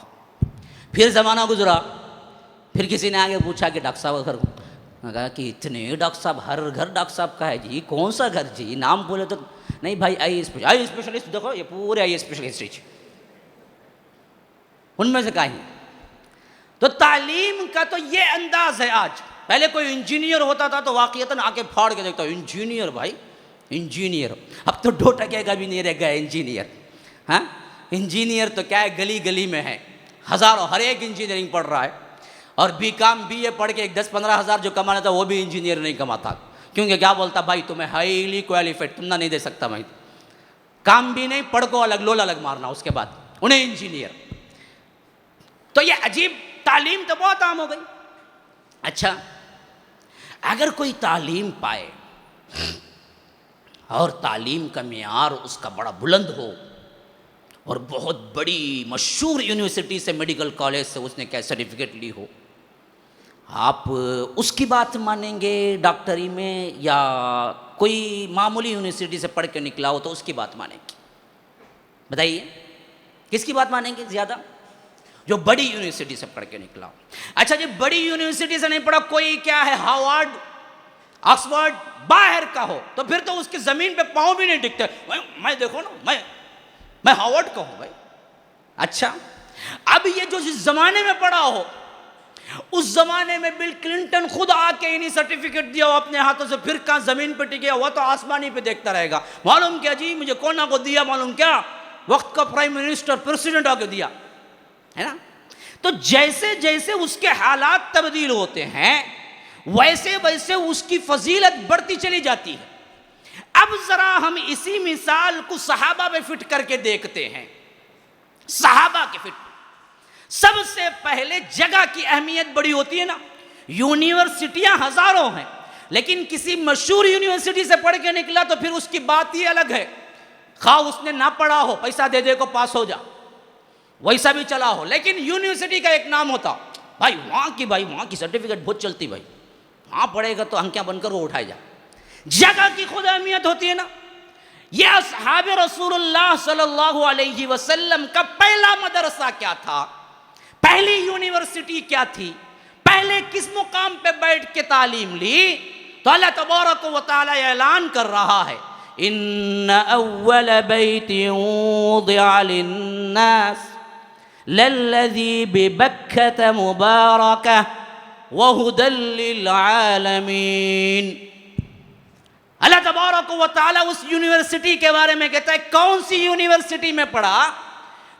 پھر زمانہ گزرا، پھر کسی نے آگے پوچھا کہ ڈاکٹر صاحب کا گھر، کہا کہ اتنے ڈاکٹر صاحب، ہر گھر ڈاکٹر صاحب کا ہے جی، کون سا گھر جی، نام بولے تو نہیں بھائی آئی اسپیشلسٹ دیکھو یہ پورے آئی اسپیشلسٹ ان میں سے کہیں. تو تعلیم کا تو یہ انداز ہے. آج پہلے کوئی انجینئر ہوتا تھا تو واقعتاً آ کے پھاڑ کے دیکھتا انجینئر بھائی انجینئر. اب تو 2% کا بھی نہیں رہ گیا انجینئر. ہاں انجینئر تو کیا ہے گلی گلی میں ہے، ہزاروں، ہر ایک انجینئرنگ پڑھ رہا ہے. اور BCom پڑھ کے 10-15 ہزار جو کمانا تھا وہ بھی انجینئر نہیں کماتا. کیونکہ کیا بولتا بھائی تمہیں ہائیلی کوالیفائڈ تم نہ نہیں دے سکتا بھائی، کام بھی نہیں، پڑھ کو الگ لول الگ مارنا اس کے بعد انہیں انجینئر. تو یہ عجیب تعلیم تو بہت عام ہو گئی. اچھا اگر کوئی تعلیم پائے اور تعلیم کا معیار اس کا بڑا بلند ہو اور بہت بڑی مشہور یونیورسٹی سے، میڈیکل کالج سے اس نے کیا سرٹیفکیٹ لی ہو، آپ اس کی بات مانیں گے ڈاکٹری میں، یا کوئی معمولی یونیورسٹی سے پڑھ کے نکلا ہو تو اس کی بات مانیں گے؟ بتائیے کس کی بات مانیں گے زیادہ؟ جو بڑی یونیورسٹی سے پڑھ کے نکلا ہو. اچھا جی بڑی یونیورسٹی سے نہیں پڑھا، کوئی کیا ہے ہارورڈ آکسفورڈ باہر کا ہو تو پھر تو اس کی زمین پہ پاؤں بھی نہیں ٹکتے. میں دیکھو نا میں ہارورڈ کا ہوں بھائی. اچھا اب یہ جو جس زمانے میں پڑھا ہو اس زمانے میں بل کلنٹن خود آ کے انہیں سرٹیفکیٹ دیا ہو اپنے ہاتھوں سے، پھر کہاں زمین پہ ٹکے ہوا تو آسمانی پہ دیکھتا رہے گا. معلوم کیا جی مجھے کونا کو دیا، معلوم کیا وقت کا پرائم منسٹر پریسیڈنٹ آ کے دیا ہے نا. تو جیسے جیسے اس کے حالات تبدیل ہوتے ہیں ویسے ویسے اس کی فضیلت بڑھتی چلی جاتی ہے. اب ذرا ہم اسی مثال کو صحابہ میں فٹ کر کے دیکھتے ہیں. صحابہ کے فٹ سب سے پہلے جگہ کی اہمیت بڑی ہوتی ہے نا. یونیورسٹیاں ہزاروں ہیں لیکن کسی مشہور یونیورسٹی سے پڑھ کے نکلا تو پھر اس کی بات ہی الگ ہے. خواہ اس نے نہ پڑھا ہو، پیسہ دے دے کو پاس ہو جا، ویسا بھی چلا ہو، لیکن یونیورسٹی کا ایک نام ہوتا بھائی وہاں کی سرٹیفکیٹ بہت چلتی بھائی، وہاں پڑھے گا تو انکیاں بن کر وہ اٹھائے جا. جگہ کی خود اہمیت ہوتی ہے نا. یہ اصحاب رسول اللہ صلی اللہ علیہ وسلم کا پہلا مدرسہ کیا تھا، پہلی یونیورسٹی کیا تھی، پہلے کس مقام پہ بیٹھ کے تعلیم لی؟ تو اللہ تبارک و تعالی اعلان کر رہا ہے ان اول بیت وضع للناس للذی ببکۃ مبارکہ وہدی للعالمین. اللہ تبارک و تعالیٰ اس یونیورسٹی کے بارے میں کہتا ہے کون سی یونیورسٹی میں پڑھا،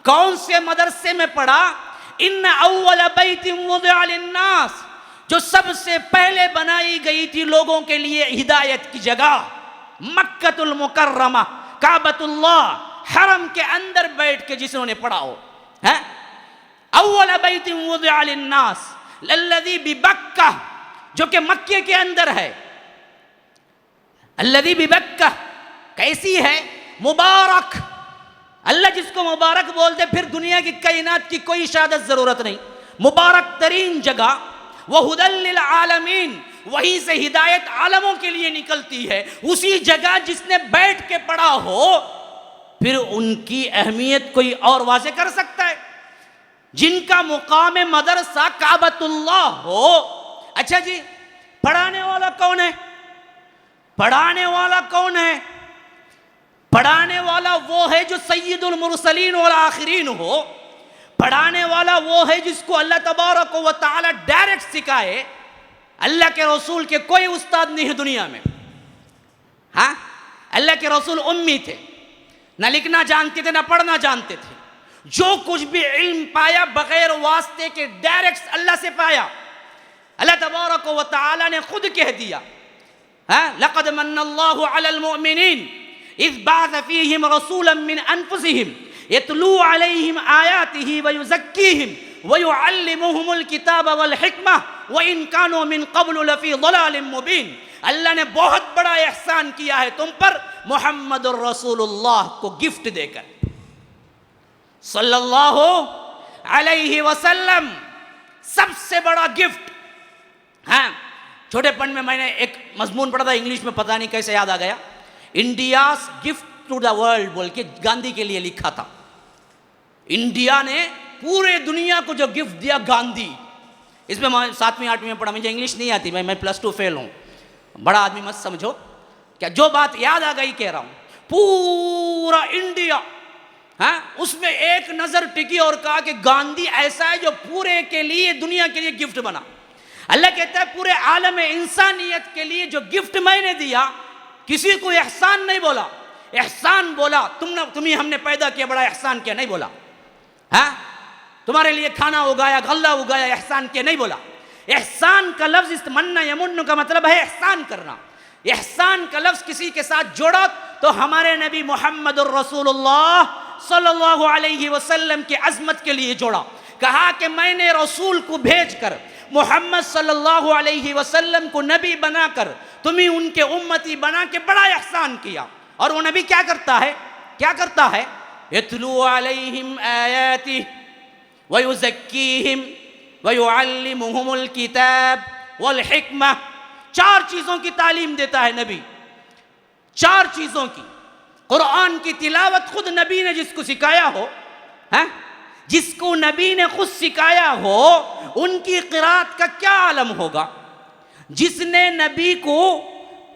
کون سے مدرسے میں پڑھا؟ ان اول بیت وضع للناس، جو سب سے پہلے بنائی گئی تھی لوگوں کے لیے ہدایت کی جگہ، مکۃ المکرمہ، کعبۃ اللہ، حرم کے اندر بیٹھ کے جس نے پڑھا ہو. اول بیت وضع للناس الذی ببکہ، جو کہ مکے کے اندر ہے. الذی ببکہ کیسی ہے؟ مبارک، اللہ جس کو مبارک بولتے پھر دنیا کی کائنات کی کوئی شہادت ضرورت نہیں. مبارک ترین جگہ وَهُدًى لِّلْعَالَمِينَ, وہیں سے ہدایت عالموں کے لیے نکلتی ہے. اسی جگہ جس نے بیٹھ کے پڑھا ہو پھر ان کی اہمیت کوئی اور واضح کر سکتا ہے؟ جن کا مقام مدرسہ کعبۃ اللہ ہو. اچھا جی, پڑھانے والا کون ہے؟ پڑھانے والا کون ہے؟ پڑھانے والا وہ ہے جو سید المرسلین والآخرین ہو. پڑھانے والا وہ ہے جس کو اللہ تبارک و تعالی ڈائریکٹ سکھائے. اللہ کے رسول کے کوئی استاد نہیں ہے دنیا میں. ہاں, اللہ کے رسول امی تھے, نہ لکھنا جانتے تھے نہ پڑھنا جانتے تھے. جو کچھ بھی علم پایا بغیر واسطے کے ڈائریکٹ اللہ سے پایا. اللہ تبارک و تعالی نے خود کہہ دیا, لقد من اللہ علی المؤمنین اذ بعث فیہم رسولا من انفسہم یتلو علیہم آیاتہ ویزکیہم ویعلمہم الکتاب والحکمہ وَإِن كَانُوا مِن قَبْلُ لَفِي ضَلَالٍ مُبِينٍ. اللہ نے بہت بڑا احسان کیا ہے تم پر محمد الرسول اللہ کو گفٹ دے کر. صلی اللہ علیہ وسلم سب سے بڑا گفٹ. ہاں, چھوٹے پن میں نے ایک مضمون پڑھا تھا انگلش میں, پتہ نہیں کیسے یاد آ گیا. India's gift to the world بول کے گاندھی کے لیے لکھا تھا. انڈیا نے پورے دنیا کو جو گفٹ دیا گاندھی. اس میں 7ویں 8ویں میں پڑھا, مجھے انگلش نہیں آتی, میں +2 فیل ہوں. بڑا آدمی مت سمجھو, کیا جو بات یاد آ گئی کہہ رہا ہوں. پورا انڈیا, ہاں, اس میں ایک نظر ٹکی اور کہا کہ گاندھی ایسا ہے جو پورے کے لیے دنیا کے لیے گفٹ بنا. اللہ کہتا ہے پورے عالم انسانیت کے لیے جو گفٹ میں نے دیا, کسی کو احسان نہیں بولا. احسان بولا تمہیں ہم نے پیدا کیا, بڑا احسان کیا نہیں بولا. ہاں, تمہارے لیے کھانا اگایا, غلہ اگایا, احسان کیا نہیں بولا. احسان کا لفظ استمنا یمن کا مطلب ہے احسان کرنا. احسان کا لفظ کسی کے ساتھ جوڑا تو ہمارے نبی محمد الرسول اللہ صلی اللہ علیہ وسلم کی عظمت کے لیے جوڑا. کہا کہ میں نے رسول کو بھیج کر محمد صلی اللہ علیہ وسلم کو نبی بنا کر تمہیں ان کے امتی بنا کے بڑا احسان کیا. اور وہ نبی کیا کرتا ہے؟ کیا کرتا ہے؟ یتلو علیہم آیاتہ وَيُزَكِّيهِمْ وَيُعَلِّمُهُمُ الْكِتَابِ وَالْحِكْمَةِ. 4 چیزوں کی تعلیم دیتا ہے نبی. 4 چیزوں کی. قرآن کی تلاوت خود نبی نے جس کو سکھایا ہو, جس کو نبی نے خود سکھایا ہو, ان کی قرات کا کیا عالم ہوگا. جس نے نبی کو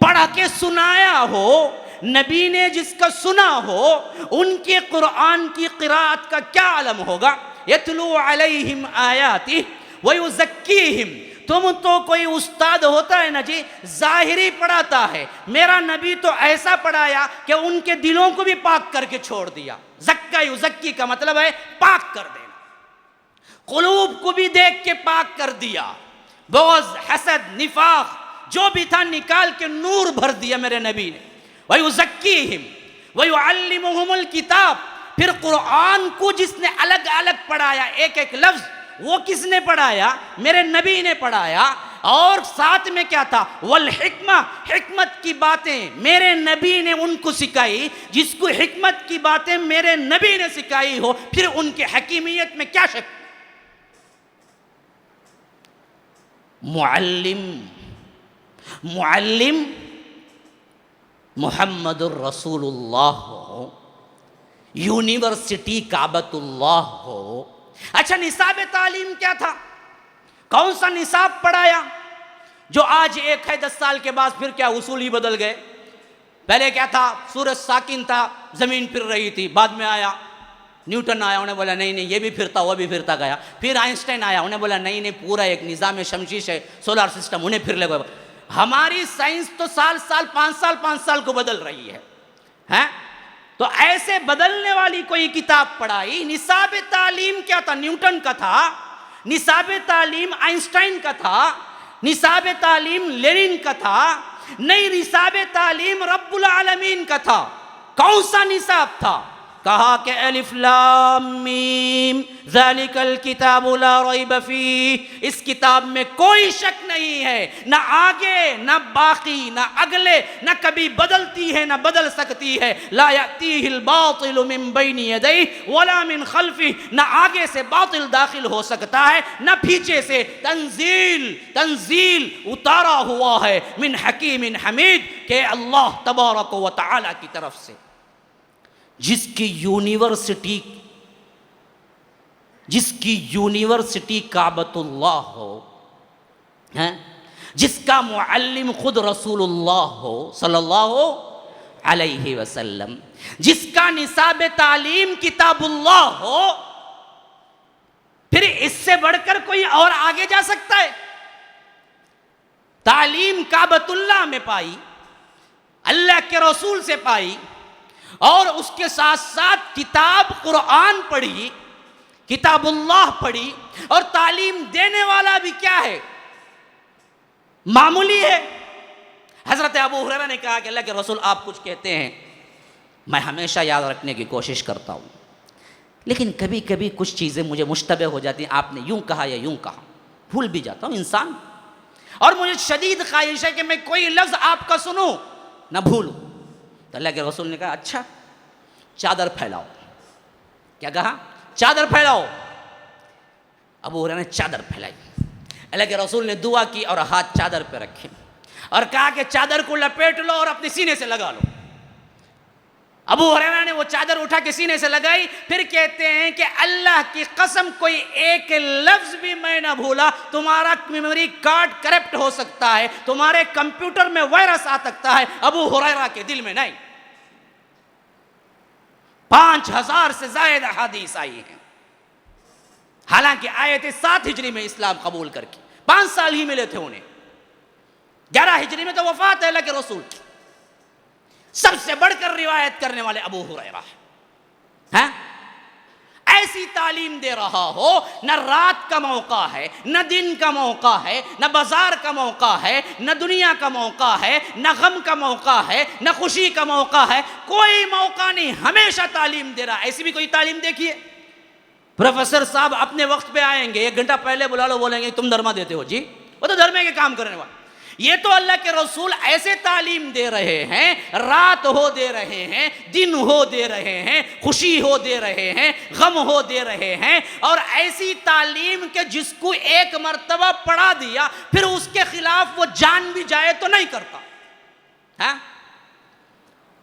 پڑھ کے سنایا ہو, نبی نے جس کا سنا ہو, ان کے قرآن کی قرات کا کیا عالم ہوگا. یتلو علیہم آیاتہ ویزکیہم. تم تو کوئی استاد ہوتا ہے نا جی, ظاہری پڑھاتا ہے. میرا نبی تو ایسا پڑھایا کہ ان کے دلوں کو بھی پاک کر کے چھوڑ دیا. زکا یزکی کا مطلب ہے پاک کر دینا. قلوب کو بھی دیکھ کے پاک کر دیا. بغض, حسد, نفاق جو بھی تھا نکال کے نور بھر دیا میرے نبی نے. ویزکیہم ویعلمہم الکتاب. پھر قرآن کو جس نے الگ الگ پڑھایا, ایک ایک لفظ, وہ کس نے پڑھایا؟ میرے نبی نے پڑھایا. اور ساتھ میں کیا تھا؟ والحکمہ. حکمت کی باتیں میرے نبی نے ان کو سکھائی. جس کو حکمت کی باتیں میرے نبی نے سکھائی ہو, پھر ان کے حکیمیت میں کیا شک. معلم محمد الرسول اللہ ہو, یونیورسٹی کعبۃ اللہ ہو. اچھا, نصاب تعلیم کیا تھا؟ کون سا نصاب پڑھایا جو آج ایک ہے, 10 سال کے بعد پھر کیا اصول ہی بدل گئے. پہلے کیا تھا؟ سورج ساکن تھا, زمین پھر رہی تھی. بعد میں آیا نیوٹن, آیا, انہیں بولا نہیں یہ بھی پھرتا وہ بھی پھرتا گیا. پھر آئنسٹائن آیا, انہیں بولا نہیں پورا ایک نظام شمشیش ہے, سولار سسٹم, انہیں پھر لے گئے. ہماری سائنس تو سال 5 سال کو بدل رہی ہے. تو ایسے بدلنے والی کوئی کتاب پڑھائی. نصاب تعلیم کیا تھا؟ نیوٹن کا تھا. نصاب تعلیم آئنسٹائن کا تھا. نصاب تعلیم لینن کا تھا. نہیں, نصاب تعلیم رب العالمین کا تھا. کون سا نصاب تھا؟ کہا کہ الف لام میم ذالک الکتاب لا ریب فیہ، اس کتاب میں کوئی شک نہیں ہے، نہ آگے نہ باقی نہ اگلے، نہ کبھی بدلتی ہے نہ بدل سکتی ہے، لا یأتیہ الباطل من بین یدیہ ولا من خلفہ، نہ آگے سے باطل داخل ہو سکتا ہے نہ پیچھے سے، تنزیل اتارا ہوا ہے من حکیم حمید، کہ اللہ تبارک و تعالی کی طرف سے، جس کی یونیورسٹی کعبۃ اللہ ہو، جس کا معلم خود رسول اللہ ہو صلی اللہ علیہ وسلم، جس کا نصاب تعلیم کتاب اللہ ہو، پھر اس سے بڑھ کر کوئی اور آگے جا سکتا ہے؟ تعلیم کعبۃ اللہ میں پائی، اللہ کے رسول سے پائی، اور اس کے ساتھ ساتھ کتاب قرآن پڑھی، کتاب اللہ پڑھی، اور تعلیم دینے والا بھی کیا ہے؟ معمولی ہے۔ حضرت ابو ہریرہ نے کہا کہ اللہ کے رسول آپ کچھ کہتے ہیں، میں ہمیشہ یاد رکھنے کی کوشش کرتا ہوں، لیکن کبھی کبھی کچھ چیزیں مجھے مشتبہ ہو جاتی ہیں، آپ نے یوں کہا یا یوں کہا، بھول بھی جاتا ہوں انسان، اور مجھے شدید خواہش ہے کہ میں کوئی لفظ آپ کا سنوں نہ بھولوں۔ تو اللہ کے رسول نے کہا اچھا چادر پھیلاؤ۔ کیا کہا؟ چادر پھیلاؤ۔ ابو ہریرہ نے چادر پھیلائی، اللہ کے رسول نے دعا کی اور ہاتھ چادر پہ رکھے اور کہا کہ چادر کو لپیٹ لو اور اپنے سینے سے لگا لو۔ ابو ہریرہ نے وہ چادر اٹھا کے سینے سے لگائی، پھر کہتے ہیں کہ اللہ کی قسم کوئی ایک لفظ بھی میں نہ بھولا، تمہارا میموری کارڈ کرپٹ ہو سکتا ہے، تمہارے کمپیوٹر میں وائرس آ سکتا ہے، ابو ہریرہ کے دل میں نہیں۔ 5000 سے زائد احادیث آئی ہیں، حالانکہ آئے تھے 7 ہجری میں اسلام قبول کر کے، 5 سال ہی ملے تھے انہیں، 11 ہجری میں تو وفات ہے اللہ کے رسول کی۔ سب سے بڑھ کر روایت کرنے والے ابو ہریرہ ہیں۔ ایسی تعلیم دے رہا ہو، نہ رات کا موقع ہے، نہ دن کا موقع ہے، نہ بازار کا موقع ہے، نہ دنیا کا موقع ہے، نہ غم کا موقع ہے، نہ خوشی کا موقع ہے، کوئی موقع نہیں، ہمیشہ تعلیم دے رہا ہے۔ ایسی بھی کوئی تعلیم دیکھیے؟ پروفیسر صاحب اپنے وقت پہ آئیں گے، 1 گھنٹہ پہلے بلا لو، بولیں گے تم دھرما دیتے ہو جی، وہ تو دھرمے کے کام کرنے والے۔ یہ تو اللہ کے رسول ایسے تعلیم دے رہے ہیں، رات ہو دے رہے ہیں، دن ہو دے رہے ہیں، خوشی ہو دے رہے ہیں، غم ہو دے رہے ہیں، اور ایسی تعلیم کہ جس کو ایک مرتبہ پڑھا دیا پھر اس کے خلاف وہ جان بھی جائے تو نہیں کرتا۔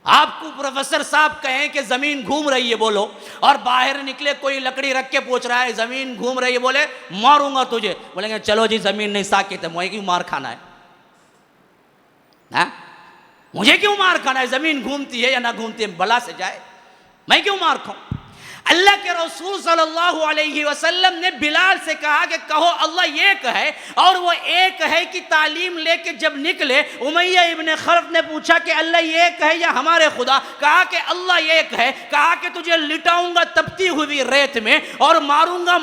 آپ کو پروفیسر صاحب کہیں کہ زمین گھوم رہی ہے بولو، اور باہر نکلے کوئی لکڑی رکھ کے پوچھ رہا ہے زمین گھوم رہی ہے، بولے ماروں گا تجھے، بولیں گے چلو جی زمین نہیں ساکت ہے، مجھے کیوں مار کھانا ہے؟ مجھے کیوں مار کھانا ہے؟ زمین گھومتی ہے یا نہ گھومتی ہے، بلا سے جائے، میں کیوں مار کھاؤں؟ اللہ کے رسول صلی اللہ علیہ وسلم نے بلال سے کہا کہ کہو اللہ ایک ہے، اور وہ ایک ہے کی تعلیم لے کے جب نکلے، امیہ ابن خلف نے پوچھا کہ اللہ ایک ہے یا ہمارے خدا؟ کہا کہ اللہ ایک ہے۔ کہا کہ تجھے لٹاؤں گا تپتی ہوئی ریت میں، اور ماروں گا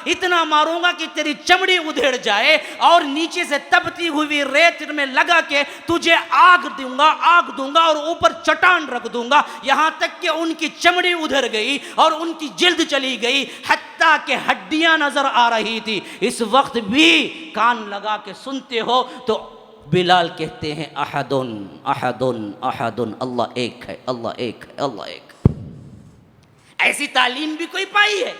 اتنا ماروں گا کہ تیری چمڑی ادھیڑ جائے، اور نیچے سے تپتی ہوئی ریت میں لگا کے تجھے آگ دوں گا اور اوپر چٹان رکھ دوں گا، یہاں تک کہ ان کی چمڑی ادھر گئی اور ان کی جلد چلی گئی، حتیٰ کہ ہڈیاں نظر آ رہی تھی۔ اس وقت بھی کان لگا کے سنتے ہو تو بلال کہتے ہیں احدن احدن احدن، اللہ ایک ہے، اللہ ایک ہے، اللہ ایک ہے۔ ایسی تعلیم بھی کوئی پائی ہے؟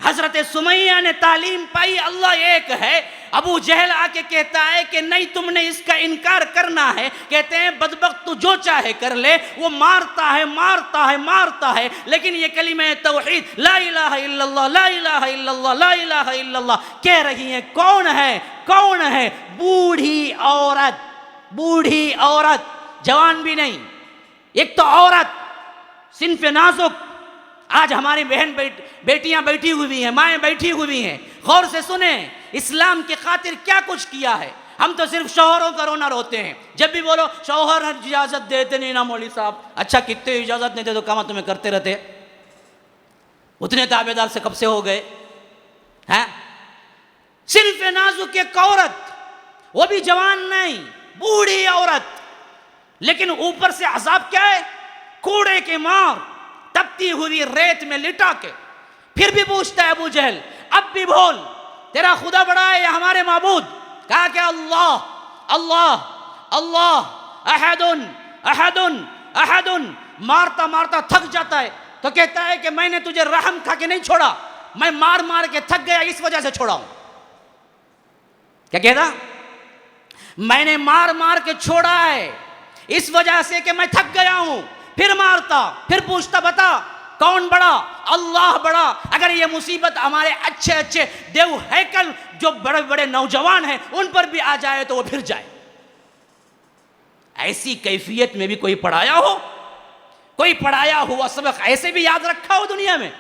حضرت سمیہ نے تعلیم پائی اللہ ایک ہے۔ ابو جہل آ کے کہتا ہے کہ نہیں تم نے اس کا انکار کرنا ہے، کہتے ہیں بدبخت تو جو چاہے کر لے، وہ مارتا ہے، لیکن یہ کلمہ توحید لا الہ الا اللہ لا الہ الا اللہ لا الہ الا اللہ کہہ رہی ہیں۔ کون ہے؟ بوڑھی عورت، جوان بھی نہیں، ایک تو عورت صنف نازک۔ آج ہماری بہن بیٹیاں بیٹھی ہوئی ہیں، مائیں بیٹھی ہوئی ہیں، غور سے سنیں اسلام کی خاطر کیا کچھ کیا ہے۔ ہم تو صرف شوہروں کا رونا روتے ہیں، جب بھی بولو شوہر اجازت دیتے نہیں نا مولوی صاحب۔ اچھا کتنے اجازت نہیں دے تو کام تمہیں کرتے رہتے، اتنے تابع دار سے کب سے ہو گئے ہیں؟ صرف نازک ایک عورت، وہ بھی جوان نہیں، بوڑھی عورت، لیکن اوپر سے عذاب کیا ہے؟ کوڑے کے مار تپتی ہوئی ریت میں لٹا کے پھر بھی پوچھتا ہے ابو جہل اب بھی بول تیرا خدا بڑا ہے یا ہمارے معبود؟ کہا کہ اللہ اللہ اللہ احد احد احد. مارتا مارتا تھک جاتا ہے تو کہتا ہے کہ میں نے تجھے رحم کھا کے نہیں چھوڑا, میں مار مار کے تھک گیا اس وجہ سے چھوڑا ہوں. کیا کہتا؟ میں نے مار مار کے چھوڑا ہے اس وجہ سے کہ میں تھک گیا ہوں. پھر مارتا, پھر پوچھتا بتا کون بڑا؟ اللہ بڑا. اگر یہ مصیبت ہمارے اچھے اچھے دیو ہیکل جو بڑے بڑے نوجوان ہیں ان پر بھی آ جائے تو وہ پھر جائے. ایسی کیفیت میں بھی کوئی پڑھایا ہو, کوئی پڑھایا ہوا سبق ایسے بھی یاد رکھا ہو دنیا میں؟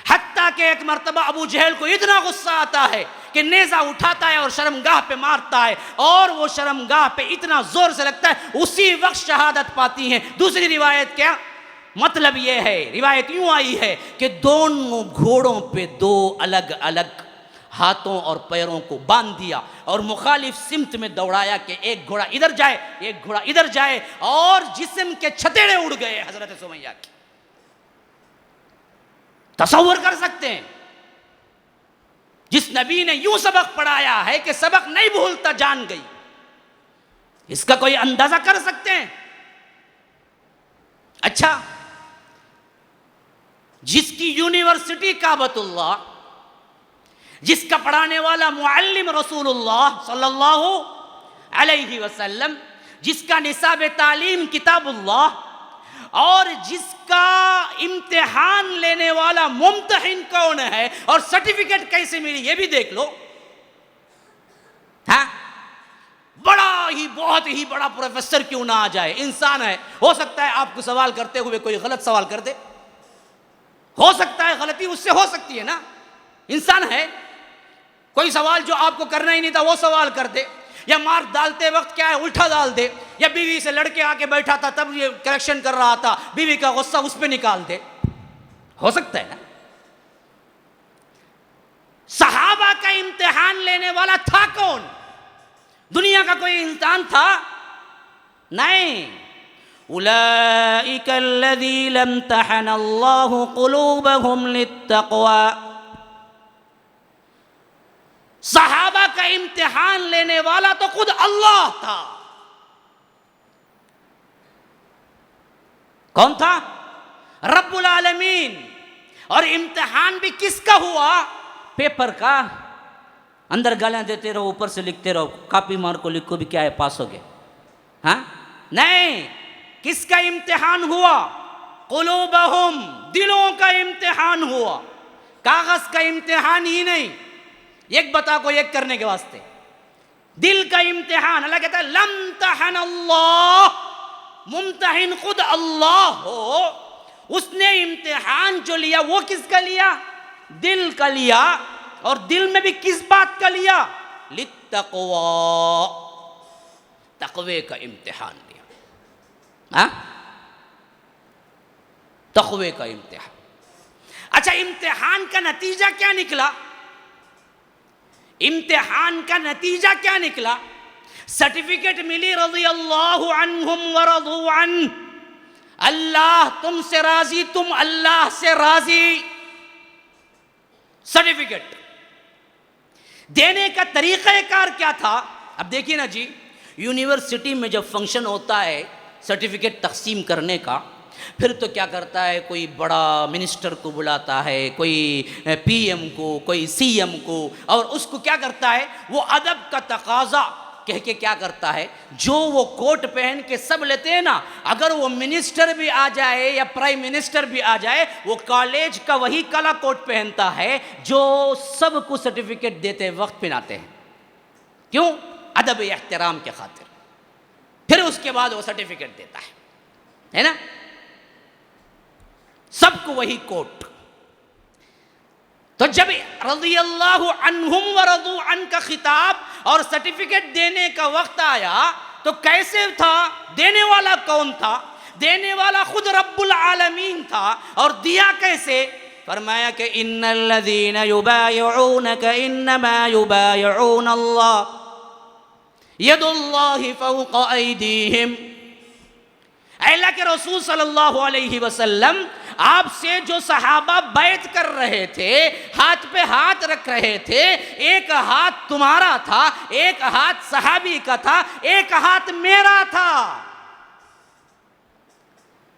حتیٰ کہ ایک مرتبہ ابو جہل کو اتنا غصہ آتا ہے کہ نیزہ اٹھاتا ہے اور شرمگاہ پہ مارتا ہے, اور وہ شرمگاہ پہ اتنا زور سے لگتا ہے اسی وقت شہادت پاتی ہیں. دوسری روایت کیا مطلب یہ ہے, روایت یوں آئی ہے کہ دونوں گھوڑوں پہ دو الگ الگ ہاتھوں اور پیروں کو باندھ دیا اور مخالف سمت میں دوڑایا کہ ایک گھوڑا ادھر جائے ایک گھوڑا ادھر جائے, اور جسم کے چھتیڑے اڑ گئے حضرت سمیہ کی. تصور کر سکتے ہیں جس نبی نے یوں سبق پڑھایا ہے کہ سبق نہیں بھولتا جان گئی, اس کا کوئی اندازہ کر سکتے ہیں؟ اچھا, جس کی یونیورسٹی کعبۃ اللہ, جس کا پڑھانے والا معلم رسول اللہ صلی اللہ علیہ وسلم, جس کا نصاب تعلیم کتاب اللہ, اور جس کا امتحان لینے والا ممتحن کون ہے اور سرٹیفکیٹ کیسے ملی یہ بھی دیکھ لو. ہاں, بڑا ہی بہت ہی بڑا پروفیسر کیوں نہ آ جائے, انسان ہے, ہو سکتا ہے آپ کو سوال کرتے ہوئے کوئی غلط سوال کر دے, ہو سکتا ہے غلطی اس سے ہو سکتی ہے نا, انسان ہے. کوئی سوال جو آپ کو کرنا ہی نہیں تھا وہ سوال کر دے, یا مار ڈالتے وقت کیا ہے الٹا ڈال دے, یا بیوی سے لڑکے آ کے بیٹھا تھا تب یہ کریکشن کر رہا تھا, بیوی کا غصہ اس پہ نکال دے, ہو سکتا ہے نا. صحابہ کا امتحان لینے والا تھا کون؟ دنیا کا کوئی انسان تھا؟ نہیں. اولئک الذین امتحن اللہ قلوبہم للتقوی. صحابہ کا امتحان لینے والا تو خود اللہ تھا. کون تھا؟ رب العالمین. اور امتحان بھی کس کا ہوا؟ پیپر کا. اندر گالیاں دیتے رہو, اوپر سے لکھتے رہو, کاپی مار کو لکھو بھی کیا ہے, پاس ہو گئے. ہاں نہیں, کس کا امتحان ہوا؟ قلوبہم, دلوں کا امتحان ہوا, کاغذ کا امتحان ہی نہیں. ایک بتا کو ایک کرنے کے واسطے دل کا امتحان. اللہ کہتا ہے لمتحن اللہ, ممتحن خود اللہ ہو, اس نے امتحان جو لیا وہ کس کا لیا؟ دل کا لیا. اور دل میں بھی کس بات کا لیا؟ للتقوی, تقوی کا امتحان لیا. ہاں, تقوی کا امتحان. اچھا, امتحان کا نتیجہ کیا نکلا؟ امتحان کا نتیجہ کیا نکلا؟ سرٹیفکیٹ ملی رضی اللہ عنہم ورضوا عنہ, اللہ تم سے راضی, تم اللہ سے راضی. سرٹیفکیٹ دینے کا طریقہ کار کیا تھا؟ اب دیکھیے نا جی, یونیورسٹی میں جب فنکشن ہوتا ہے سرٹیفکیٹ تقسیم کرنے کا, پھر تو کیا کرتا ہے, کوئی بڑا منسٹر کو بلاتا ہے, کوئی پی ایم کو, کوئی سی ایم کو, اور اس کو کیا کرتا ہے, وہ ادب کا تقاضا کہہ کے کیا کرتا ہے, جو وہ کوٹ پہن کے سب لیتے ہیں نا, اگر وہ منسٹر بھی آ جائے یا پرائم منسٹر بھی آ جائے, وہ کالج کا وہی کالا کوٹ پہنتا ہے جو سب کو سرٹیفکیٹ دیتے وقت پہناتے ہیں. کیوں؟ ادب احترام کے خاطر. پھر اس کے بعد وہ سرٹیفکیٹ دیتا ہے نا, سب کو وہی کوٹ. تو جب رضی اللہ عنہم ورضوا عنہ کا خطاب اور سرٹیفکیٹ دینے کا وقت آیا تو کیسے تھا؟ دینے والا کون تھا؟ دینے والا خود رب العالمین تھا. اور دیا کیسے؟ فرمایا کہ ان الذین یبایعونک انما یبایعون اللہ ید اللہ فوق ایدیہم. اے اللہ کے رسول صلی اللہ علیہ وسلم، آپ سے جو صحابہ بیعت کر رہے تھے، ہاتھ پہ ہاتھ رکھ رہے تھے، ایک ہاتھ تمہارا تھا، ایک ہاتھ صحابی کا تھا، ایک ہاتھ میرا تھا۔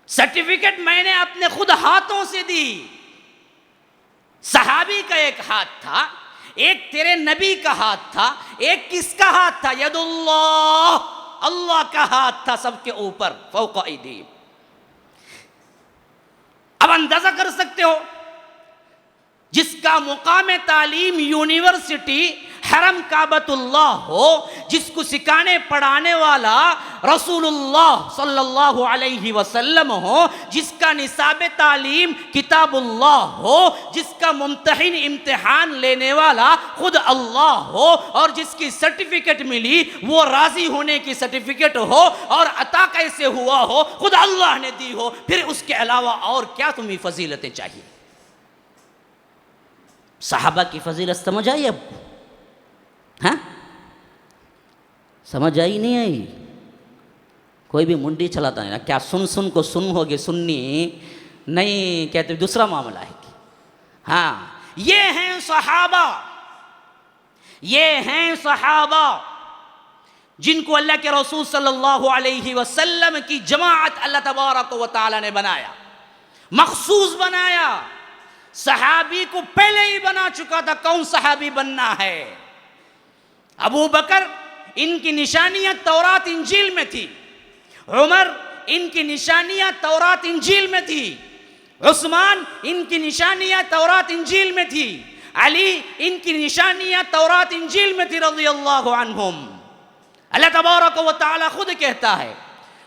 سرٹیفکیٹ میں نے اپنے خود ہاتھوں سے دی۔ صحابی کا ایک ہاتھ تھا، ایک تیرے نبی کا ہاتھ تھا، ایک کس کا ہاتھ تھا؟ ید اللہ، اللہ کا ہاتھ تھا سب کے اوپر، فوق ایدیہم۔ اب اندازہ کر سکتے ہو، جس کا مقام تعلیم یونیورسٹی حرم کعبۃ اللہ ہو، جس کو سکھانے پڑھانے والا رسول اللہ صلی اللہ علیہ وسلم ہو، جس کا نصاب تعلیم کتاب اللہ ہو، جس کا ممتحن امتحان لینے والا خود اللہ ہو، اور جس کی سرٹیفکیٹ ملی وہ راضی ہونے کی سرٹیفکیٹ ہو، اور عطا کیسے ہوا ہو خود اللہ نے دی ہو، پھر اس کے علاوہ اور کیا تمہیں فضیلتیں چاہیے؟ صحابہ کی فضیلت سمجھ آئی؟ اب ہاں سمجھ آئی نہیں آئی؟ کوئی بھی منڈی چلاتا ہے نا، کیا سن کو سن ہوگی، سننی نہیں کہتے، دوسرا معاملہ ہے۔ ہاں یہ ہیں صحابہ، یہ ہیں صحابہ جن کو اللہ کے رسول صلی اللہ علیہ وسلم کی جماعت اللہ تبارک و تعالی نے بنایا، مخصوص بنایا۔ صحابی کو پہلے ہی بنا چکا تھا کون صحابی بننا ہے۔ ابو بکر ان کی نشانیاں تورات انجیل میں تھی، عمر ان کی نشانیاں تورات انجیل میں تھی، عثمان ان کی نشانیاں تورات انجیل میں تھی، علی ان کی نشانیاں تورات انجیل میں تھی رضی اللہ عنہم۔ اللہ تبارک و تعالی خود کہتا ہے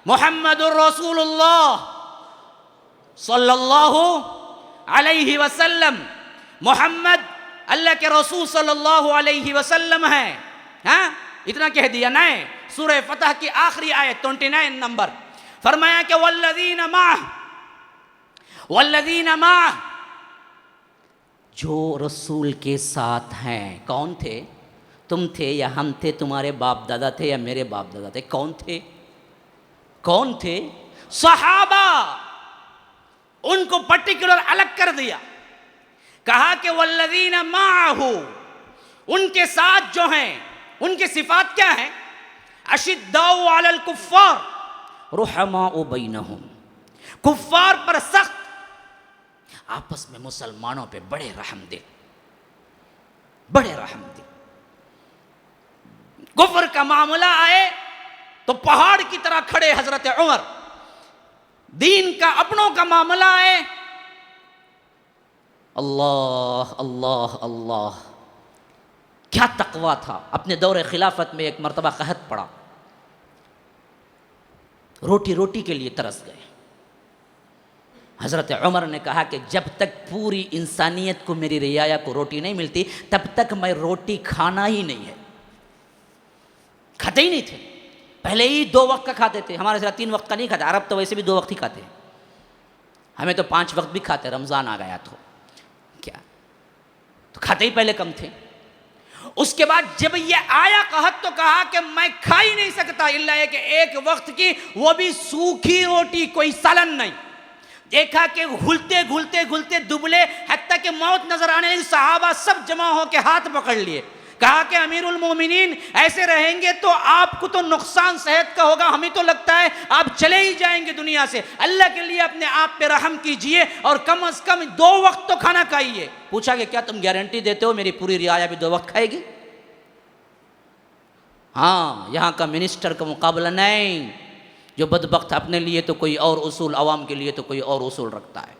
محمد الرسول اللہ صلی اللہ علیہ وسلم، محمد اللہ کے رسول صلی اللہ علیہ وسلم ہے۔ ہاں اتنا کہہ دیا نہیں؟ سورہ فتح کی آخری آیت 29 نمبر، فرمایا کہ والذین معہ، جو رسول کے ساتھ ہیں۔ کون تھے؟ تم تھے یا ہم تھے؟ تمہارے باپ دادا تھے یا میرے باپ دادا تھے؟ کون تھے؟ کون تھے؟ صحابہ۔ ان کو پرٹیکولر الگ کر دیا، کہا کہ والذین معہ، ان کے ساتھ جو ہیں، ان کے صفات کیا ہیں؟ اشداء علی الکفار رحماء بینہم، کفار پر سخت، آپس میں مسلمانوں پہ بڑے رحم دل، بڑے رحم دل۔ کفر کا معاملہ آئے تو پہاڑ کی طرح کھڑے حضرت عمر، دین کا اپنوں کا معاملہ ہے اللہ اللہ اللہ، کیا تقویٰ تھا۔ اپنے دور خلافت میں ایک مرتبہ قحط پڑا، روٹی کے لیے ترس گئے۔ حضرت عمر نے کہا کہ جب تک پوری انسانیت کو، میری رعایا کو روٹی نہیں ملتی تب تک میں روٹی کھانا ہی نہیں ہے۔ کھاتے ہی نہیں تھے، پہلے ہی 2 وقت کا کھاتے تھے، ہمارے ذرا 3 وقت کا نہیں کھاتے، عرب تو ویسے بھی 2 وقت ہی کھاتے ہیں، ہمیں تو 5 وقت بھی کھاتے، رمضان آ گیا تو کیا، تو کھاتے ہی پہلے کم تھے۔ اس کے بعد جب یہ آیا قحط تو کہا کہ میں کھا ہی نہیں سکتا الا یہ کہ ایک وقت کی، وہ بھی سوکھی روٹی، کوئی سالن نہیں۔ دیکھا کہ گھلتے دبلے، حتیٰ کہ موت نظر آنے لگی، صحابہ سب جمع ہو کے ہاتھ پکڑ لیے، کہا کہ امیر المومنین ایسے رہیں گے تو آپ کو تو نقصان صحت کا ہوگا، ہمیں تو لگتا ہے آپ چلے ہی جائیں گے دنیا سے، اللہ کے لیے اپنے آپ پہ رحم کیجئے اور کم از کم 2 وقت تو کھانا کھائیے۔ پوچھا کہ کیا تم گارنٹی دیتے ہو میری پوری رعایا بھی 2 وقت کھائے گی؟ ہاں، یہاں کا منسٹر کا مقابلہ نہیں، جو بدبخت اپنے لیے تو کوئی اور اصول، عوام کے لیے تو کوئی اور اصول رکھتا ہے۔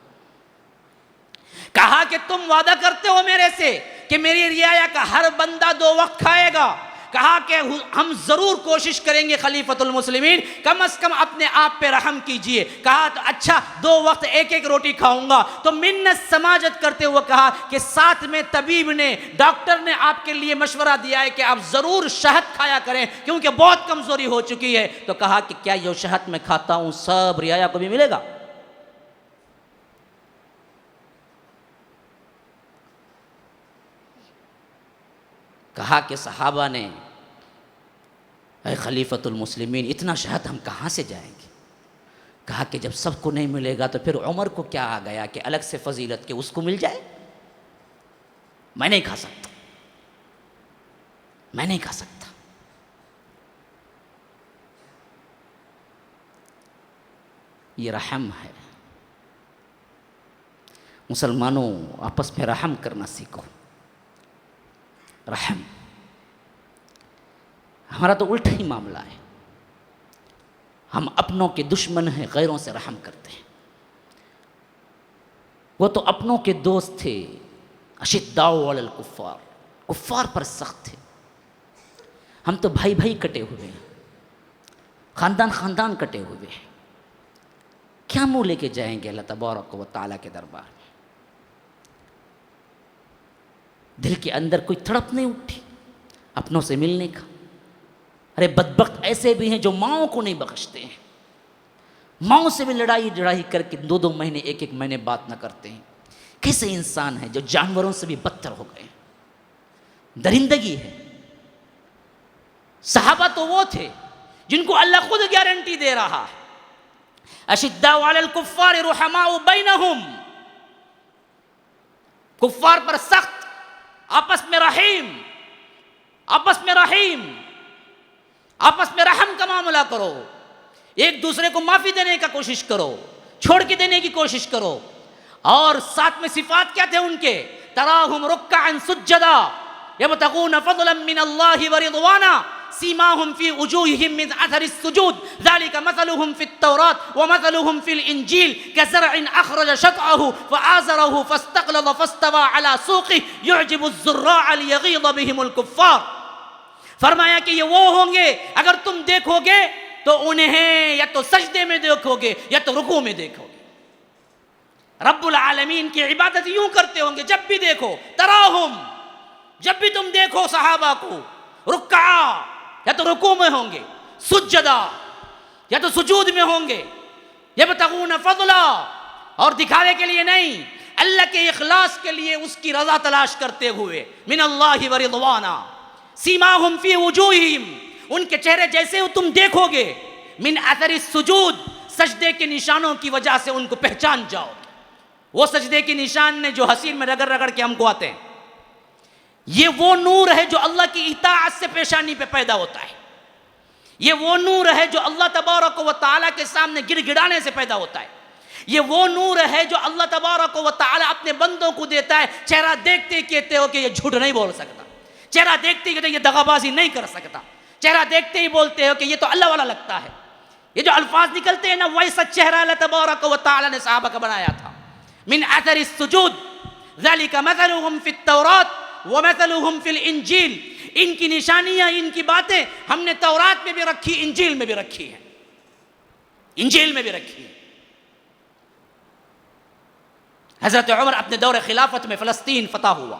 کہا کہ تم وعدہ کرتے ہو میرے سے کہ میری رعایا کا ہر بندہ 2 وقت کھائے گا؟ کہا کہ ہم ضرور کوشش کریں گے خلیفۃ المسلمین، کم از کم اپنے آپ پہ رحم کیجئے۔ کہا تو اچھا 2 وقت ایک روٹی کھاؤں گا۔ تو منت سماجت کرتے ہوئے کہا کہ ساتھ میں طبیب نے، ڈاکٹر نے آپ کے لیے مشورہ دیا ہے کہ آپ ضرور شہد کھایا کریں کیونکہ بہت کمزوری ہو چکی ہے۔ تو کہا کہ کیا یہ شہد میں کھاتا ہوں سب رعایا کو بھی ملے گا؟ کہا کہ صحابہ نے، اے خلیفۃ المسلمین اتنا شہد ہم کہاں سے جائیں گے؟ کہا کہ جب سب کو نہیں ملے گا تو پھر عمر کو کیا آ گیا کہ الگ سے فضیلت کے اس کو مل جائے؟ میں نہیں کھا سکتا، میں نہیں کھا سکتا۔ یہ رحم ہے۔ مسلمانوں آپس میں رحم کرنا سیکھو۔ رحم، ہمارا تو الٹا ہی معاملہ ہے، ہم اپنوں کے دشمن ہیں، غیروں سے رحم کرتے ہیں۔ وہ تو اپنوں کے دوست تھے، اشداء علی الکفار، کفار پر سخت تھے۔ ہم تو بھائی بھائی کٹے ہوئے ہیں، خاندان خاندان کٹے ہوئے ہیں۔ کیا منہ لے کے جائیں گے اللہ تبارک و تعالیٰ کے دربار میں؟ دل کے اندر کوئی تڑپ نہیں اٹھی اپنوں سے ملنے کا؟ ارے بدبخت ایسے بھی ہیں جو ماؤں کو نہیں بخشتے ہیں، ماؤں سے بھی لڑائی کر کے 2 مہینے 1 مہینے بات نہ کرتے ہیں۔ کیسے انسان ہیں جو جانوروں سے بھی بدتر ہو گئے ہیں؟ درندگی ہے۔ صحابہ تو وہ تھے جن کو اللہ خود گارنٹی دے رہا ہے، اشداء علی الکفار رحماء بینہم، کفار پر سخت، آپس میں رحیم، آپس میں رحیم، آپس میں رحم کا معاملہ کرو، ایک دوسرے کو معافی دینے کا کوشش کرو، چھوڑ کے دینے کی کوشش کرو۔ اور ساتھ میں صفات کیا تھے ان کے؟ تراہم رکعا سجدا یبتغون فضلا من اللہ ورضوانا سیماہم فی وجوہہم من اثر السجود ذلک مثلہم فی التوراۃ ومثلہم فی الانجیل کزرع اخرج شطأہ فآزرہ فاستغلظ فاستوى علی سوقہ یعجب الزراع لیغیظ بہم الکفار۔ فرمایا کہ یہ وہ ہوں گے اگر تم دیکھو گے تو انہیں یا تو سجدے میں دیکھو گے یا تو رکوع میں دیکھو گے۔ رب العالمین کی عبادت یوں کرتے ہوں گے، جب بھی دیکھو تراہم، جب بھی تم دیکھو صحابہ کو رکعا یا تو رکوع میں ہوں گے، سجدہ یا تو سجود میں ہوں گے، یبتغون فضلا، اور دکھاوے کے لیے نہیں، اللہ کے اخلاص کے لیے اس کی رضا تلاش کرتے ہوئے، من اللہ ورضوانا سیماہم فی وجوہہم، ان کے چہرے جیسے تم دیکھو گے، من اثر السجود، سجدے کے نشانوں کی وجہ سے ان کو پہچان جاؤ۔ وہ سجدے کے نشان نے جو حسین میں رگڑ رگڑ کے ہم کو آتے ہیں، یہ وہ نور ہے جو اللہ کی اطاعت سے پیشانی پہ پیدا ہوتا ہے، یہ وہ نور ہے جو اللہ تبارک و تعالیٰ کے سامنے گڑ گڑانے سے پیدا ہوتا ہے، یہ وہ نور ہے جو اللہ تبارک و تعالیٰ اپنے بندوں کو دیتا ہے۔ چہرہ دیکھتے ہی کہتے ہو کہ یہ جھوٹ نہیں بول سکتا، چہرہ دیکھتے ہی کہتے یہ دغا بازی نہیں کر سکتا، چہرہ دیکھتے ہی بولتے ہو کہ یہ تو اللہ والا لگتا ہے۔ یہ جو الفاظ نکلتے ہیں نا، ویسا چہرہ اللہ تبارک و تعالیٰ نے صحابہ کا بنایا تھا۔ من اثر السجود ذلك مثلهم في التوراۃ ومثلهم في الانجیل، ان کی نشانیاں، ان کی باتیں ہم نے تورات میں بھی رکھی، انجیل میں بھی رکھی ہیں، انجیل میں بھی رکھی ہے۔ حضرت عمر اپنے دور خلافت میں فلسطین فتح ہوا،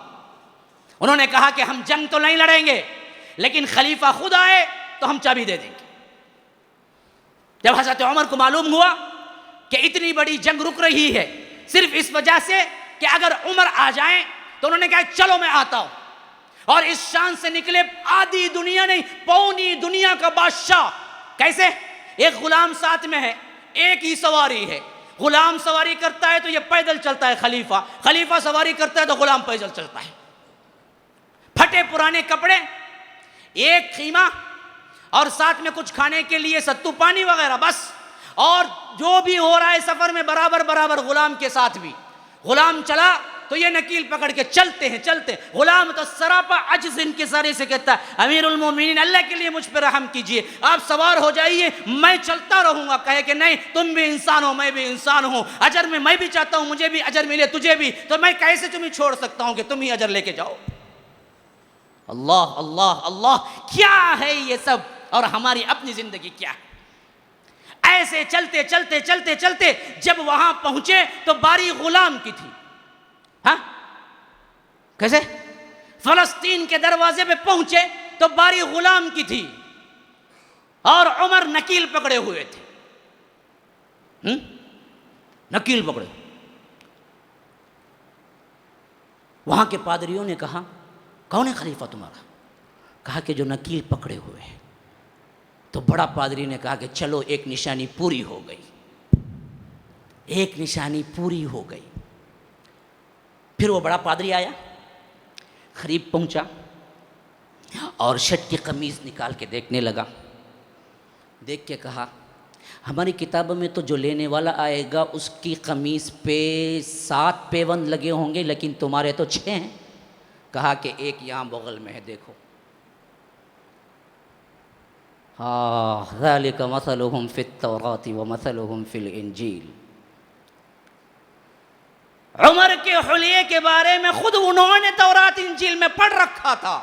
انہوں نے کہا کہ ہم جنگ تو نہیں لڑیں گے لیکن خلیفہ خود آئے تو ہم چابی دے دیں گے۔ جب حضرت عمر کو معلوم ہوا کہ اتنی بڑی جنگ رک رہی ہے صرف اس وجہ سے کہ اگر عمر آ جائیں، تو انہوں نے کہا چلو میں آتا ہوں، اور اس شان سے نکلے آدھی دنیا نہیں پونی دنیا کا بادشاہ۔ کیسے؟ ایک غلام ساتھ میں ہے، ایک ہی سواری ہے، غلام سواری کرتا ہے تو یہ پیدل چلتا ہے، خلیفہ سواری کرتا ہے تو غلام پیدل چلتا ہے۔ پھٹے پرانے کپڑے، ایک خیمہ، اور ساتھ میں کچھ کھانے کے لیے ستو پانی وغیرہ، بس، اور جو بھی ہو رہا ہے سفر میں برابر برابر غلام کے ساتھ بھی۔ غلام چلا تو یہ نکیل پکڑ کے چلتے ہیں۔ غلام تو سراپا عجز ان کے سارے سے کہتا ہے امیر المومنین اللہ کے لیے مجھ پر رحم کیجئے، آپ سوار ہو جائیے، میں چلتا رہوں گا۔ کہے کہ نہیں، تم بھی انسان ہو، میں بھی انسان ہوں، اجر میں بھی چاہتا ہوں مجھے بھی اجر ملے، تجھے بھی، تو میں کیسے تمہیں چھوڑ سکتا ہوں کہ تم ہی اجر لے کے جاؤ۔ اللہ اللہ اللہ، کیا ہے یہ سب، اور ہماری اپنی زندگی کیا ہے؟ ایسے چلتے چلتے چلتے چلتے جب وہاں پہنچے تو باری غلام کی تھی۔ ہاں کیسے؟ فلسطین کے دروازے پہ پہنچے تو باری غلام کی تھی، اور عمر نکیل پکڑے ہوئے تھے، نکیل پکڑے۔ وہاں کے پادریوں نے کہا کون ہے خلیفہ تمہارا؟ کہا کہ جو نکیل پکڑے ہوئے ہیں۔ تو بڑا پادری نے کہا کہ چلو ایک نشانی پوری ہو گئی۔ ایک نشانی پوری ہو گئی. پھر وہ بڑا پادری آیا, قریب پہنچا اور شرٹ کی قمیض نکال کے دیکھنے لگا. دیکھ کے کہا ہماری کتابوں میں تو جو لینے والا آئے گا اس کی قمیض پہ 7 پیوند لگے ہوں گے, لیکن تمہارے تو 6 ہیں. کہا کہ ایک یہاں بغل میں ہے, دیکھو. ذالک مثلہم فی التوراۃ ومثلہم فی الانجیل. عمر کے حلیے کے بارے میں خود انہوں نے تورات انجیل میں پڑھ رکھا تھا.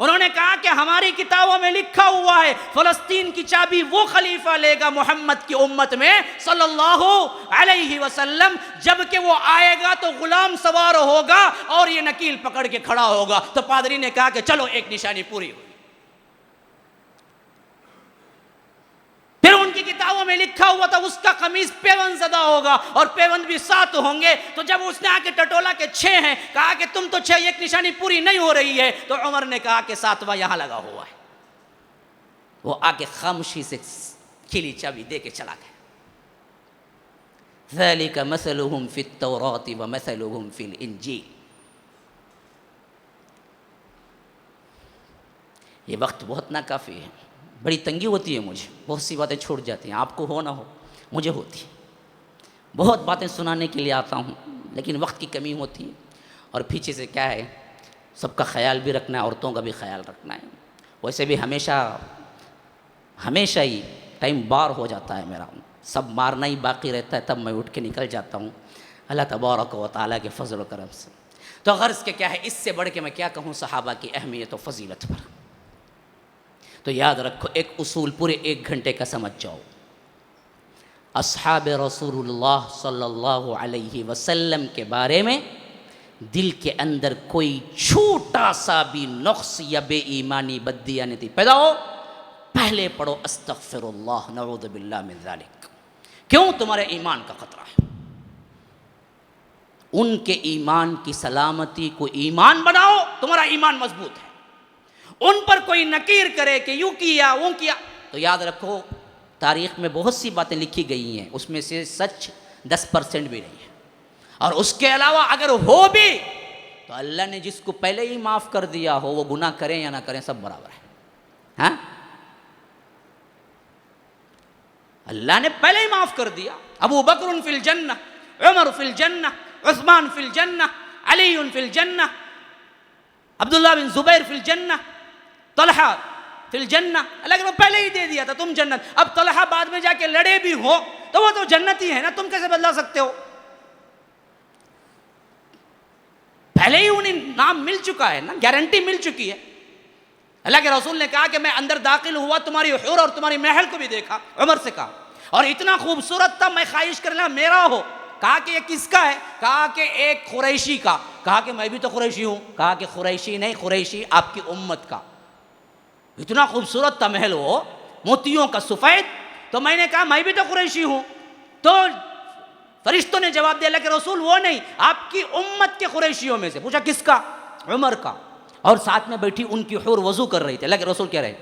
انہوں نے کہا کہ ہماری کتابوں میں لکھا ہوا ہے فلسطین کی چابی وہ خلیفہ لے گا محمد کی امت میں صلی اللہ علیہ وسلم, جبکہ وہ آئے گا تو غلام سوار ہوگا اور یہ نکیل پکڑ کے کھڑا ہوگا. تو پادری نے کہا کہ چلو ایک نشانی پوری ہوئی. پھر ان کی کتابوں میں لکھا ہوا تھا اس کا قمیص پیوند زدہ ہوگا اور پیوند بھی 7 ہوں گے. تو جب اس نے آ کے ٹٹولا کے 6 ہیں, کہا کہ تم تو 6, ایک نشانی پوری نہیں ہو رہی ہے. تو عمر نے کہا کہ 7واں یہاں لگا ہوا ہے. وہ آ کے خاموشی سے کھلی چابی دے کے چلا گیا. ذالک مثلہم فی التوراۃ ومثلہم فی الانجیل. یہ وقت بہت ناکافی ہے, بڑی تنگی ہوتی ہے مجھے, بہت سی باتیں چھوٹ جاتی ہیں. آپ کو ہو نہ ہو, مجھے ہوتی ہے. بہت باتیں سنانے کے لیے آتا ہوں, لیکن وقت کی کمی ہوتی ہے. اور پیچھے سے کیا ہے, سب کا خیال بھی رکھنا ہے, عورتوں کا بھی خیال رکھنا ہے. ویسے بھی ہمیشہ ہی ٹائم بار ہو جاتا ہے میرا, سب مارنا ہی باقی رہتا ہے, تب میں اٹھ کے نکل جاتا ہوں اللہ تبارک و تعالیٰ کے فضل و کرم سے. تو غرض کے کیا ہے, اس سے بڑھ کے میں کیا کہوں صحابہ کی اہمیت و فضیلت پر. تو یاد رکھو, ایک اصول پورے 1 گھنٹے کا سمجھ جاؤ. اصحاب رسول اللہ صلی اللہ علیہ وسلم کے بارے میں دل کے اندر کوئی چھوٹا سا بھی نقص یا بے ایمانی بددیانتی پیدا ہو, پہلے پڑھو استغفر اللہ نعوذ باللہ من ذالک. کیوں؟ تمہارے ایمان کا خطرہ ہے. ان کے ایمان کی سلامتی کو ایمان بناؤ, تمہارا ایمان مضبوط ہے. ان پر کوئی نکیر کرے کہ یوں کیا وہ کیا, تو یاد رکھو تاریخ میں بہت سی باتیں لکھی گئی ہیں, اس میں سے سچ 10% بھی نہیں ہے. اور اس کے علاوہ اگر ہو بھی تو اللہ نے جس کو پہلے ہی معاف کر دیا ہو, وہ گناہ کریں یا نہ کریں سب برابر ہے. ہاں, اللہ نے پہلے ہی معاف کر دیا. ابو بکر فی الجنہ, عمر فی الجنہ, عثمان فی الجنہ, علی فی الجنہ, عبداللہ بن زبیر فی الجنہ, طلحہ فی الجنہ. اللہ نے پہلے ہی دے دیا تھا تم جنت. اب طلحہ بعد میں جا کے لڑے بھی ہو تو وہ تو جنتی ہے نا, تم کیسے بدلا سکتے ہو؟ پہلے ہی انہیں نام مل چکا ہے نا, گارنٹی مل چکی ہے. اللہ کے رسول نے کہا کہ میں اندر داخل ہوا, تمہاری حور اور تمہاری محل کو بھی دیکھا. عمر سے کہا, اور اتنا خوبصورت تھا میں خواہش کر لیا میرا ہو. کہا کہ یہ کس کا ہے؟ کہا کہ ایک قریشی کا. کہا کہ میں بھی تو قریشی ہوں. کہا کہ قریشی نہیں, قریشی آپ کی امت کا. اتنا خوبصورت تھا محل وہ, موتیوں کا سفید. تو میں نے کہا میں بھی تو قریشی ہوں. تو فرشتوں نے جواب دیا اللہ کے رسول وہ نہیں, آپ کی امت کے قریشیوں میں سے. پوچھا کس کا؟ عمر کا. اور ساتھ میں بیٹھی ان کی حور وضو کر رہی تھی. اللہ کے رسول کہہ رہے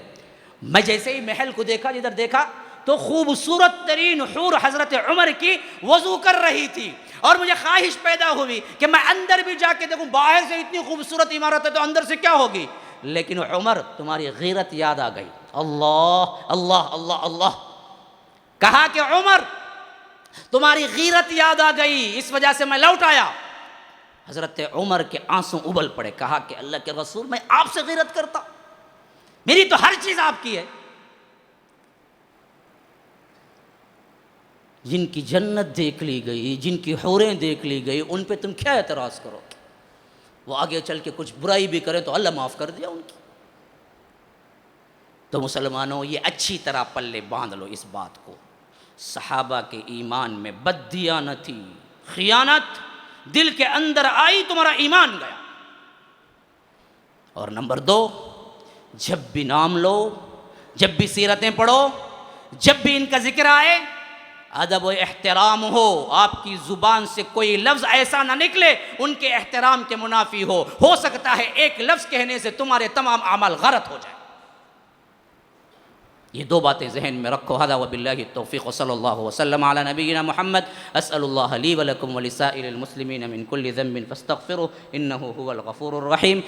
میں جیسے ہی محل کو دیکھا, جدھر دیکھا تو خوبصورت ترین حور حضرت عمر کی وضو کر رہی تھی. اور مجھے خواہش پیدا ہوئی کہ میں اندر بھی جا کے دیکھوں, باہر سے اتنی خوبصورت عمارت ہے تو اندر سے کیا ہوگی. لیکن عمر تمہاری غیرت یاد آ گئی. اللہ اللہ اللہ اللہ. کہا کہ عمر تمہاری غیرت یاد آ گئی, اس وجہ سے میں لوٹ آیا. حضرت عمر کے آنسو ابل پڑے. کہا کہ اللہ کے رسول میں آپ سے غیرت کرتا, میری تو ہر چیز آپ کی ہے. جن کی جنت دیکھ لی گئی, جن کی حوریں دیکھ لی گئی, ان پہ تم کیا اعتراض کرو؟ وہ آگے چل کے کچھ برائی بھی کریں تو اللہ معاف کر دیا ان کی. تو مسلمانوں یہ اچھی طرح پلے باندھ لو اس بات کو, صحابہ کے ایمان میں بددیانتی, خیانت دل کے اندر آئی, تمہارا ایمان گیا. اور نمبر 2, جب بھی نام لو, جب بھی سیرتیں پڑھو, جب بھی ان کا ذکر آئے, ادب و احترام ہو. آپ کی زبان سے کوئی لفظ ایسا نہ نکلے ان کے احترام کے منافی ہو سکتا ہے ایک لفظ کہنے سے تمہارے تمام اعمال غلط ہو جائے. یہ دو باتیں ذہن میں رکھو. ھذا وباللہ التوفیق وصلی اللہ وسلم علی نبینا محمد. اسأل اللہ لی ولکم ولسائر المسلمین من کل ذنب فاستغفروه انه هو الغفور الرحیم.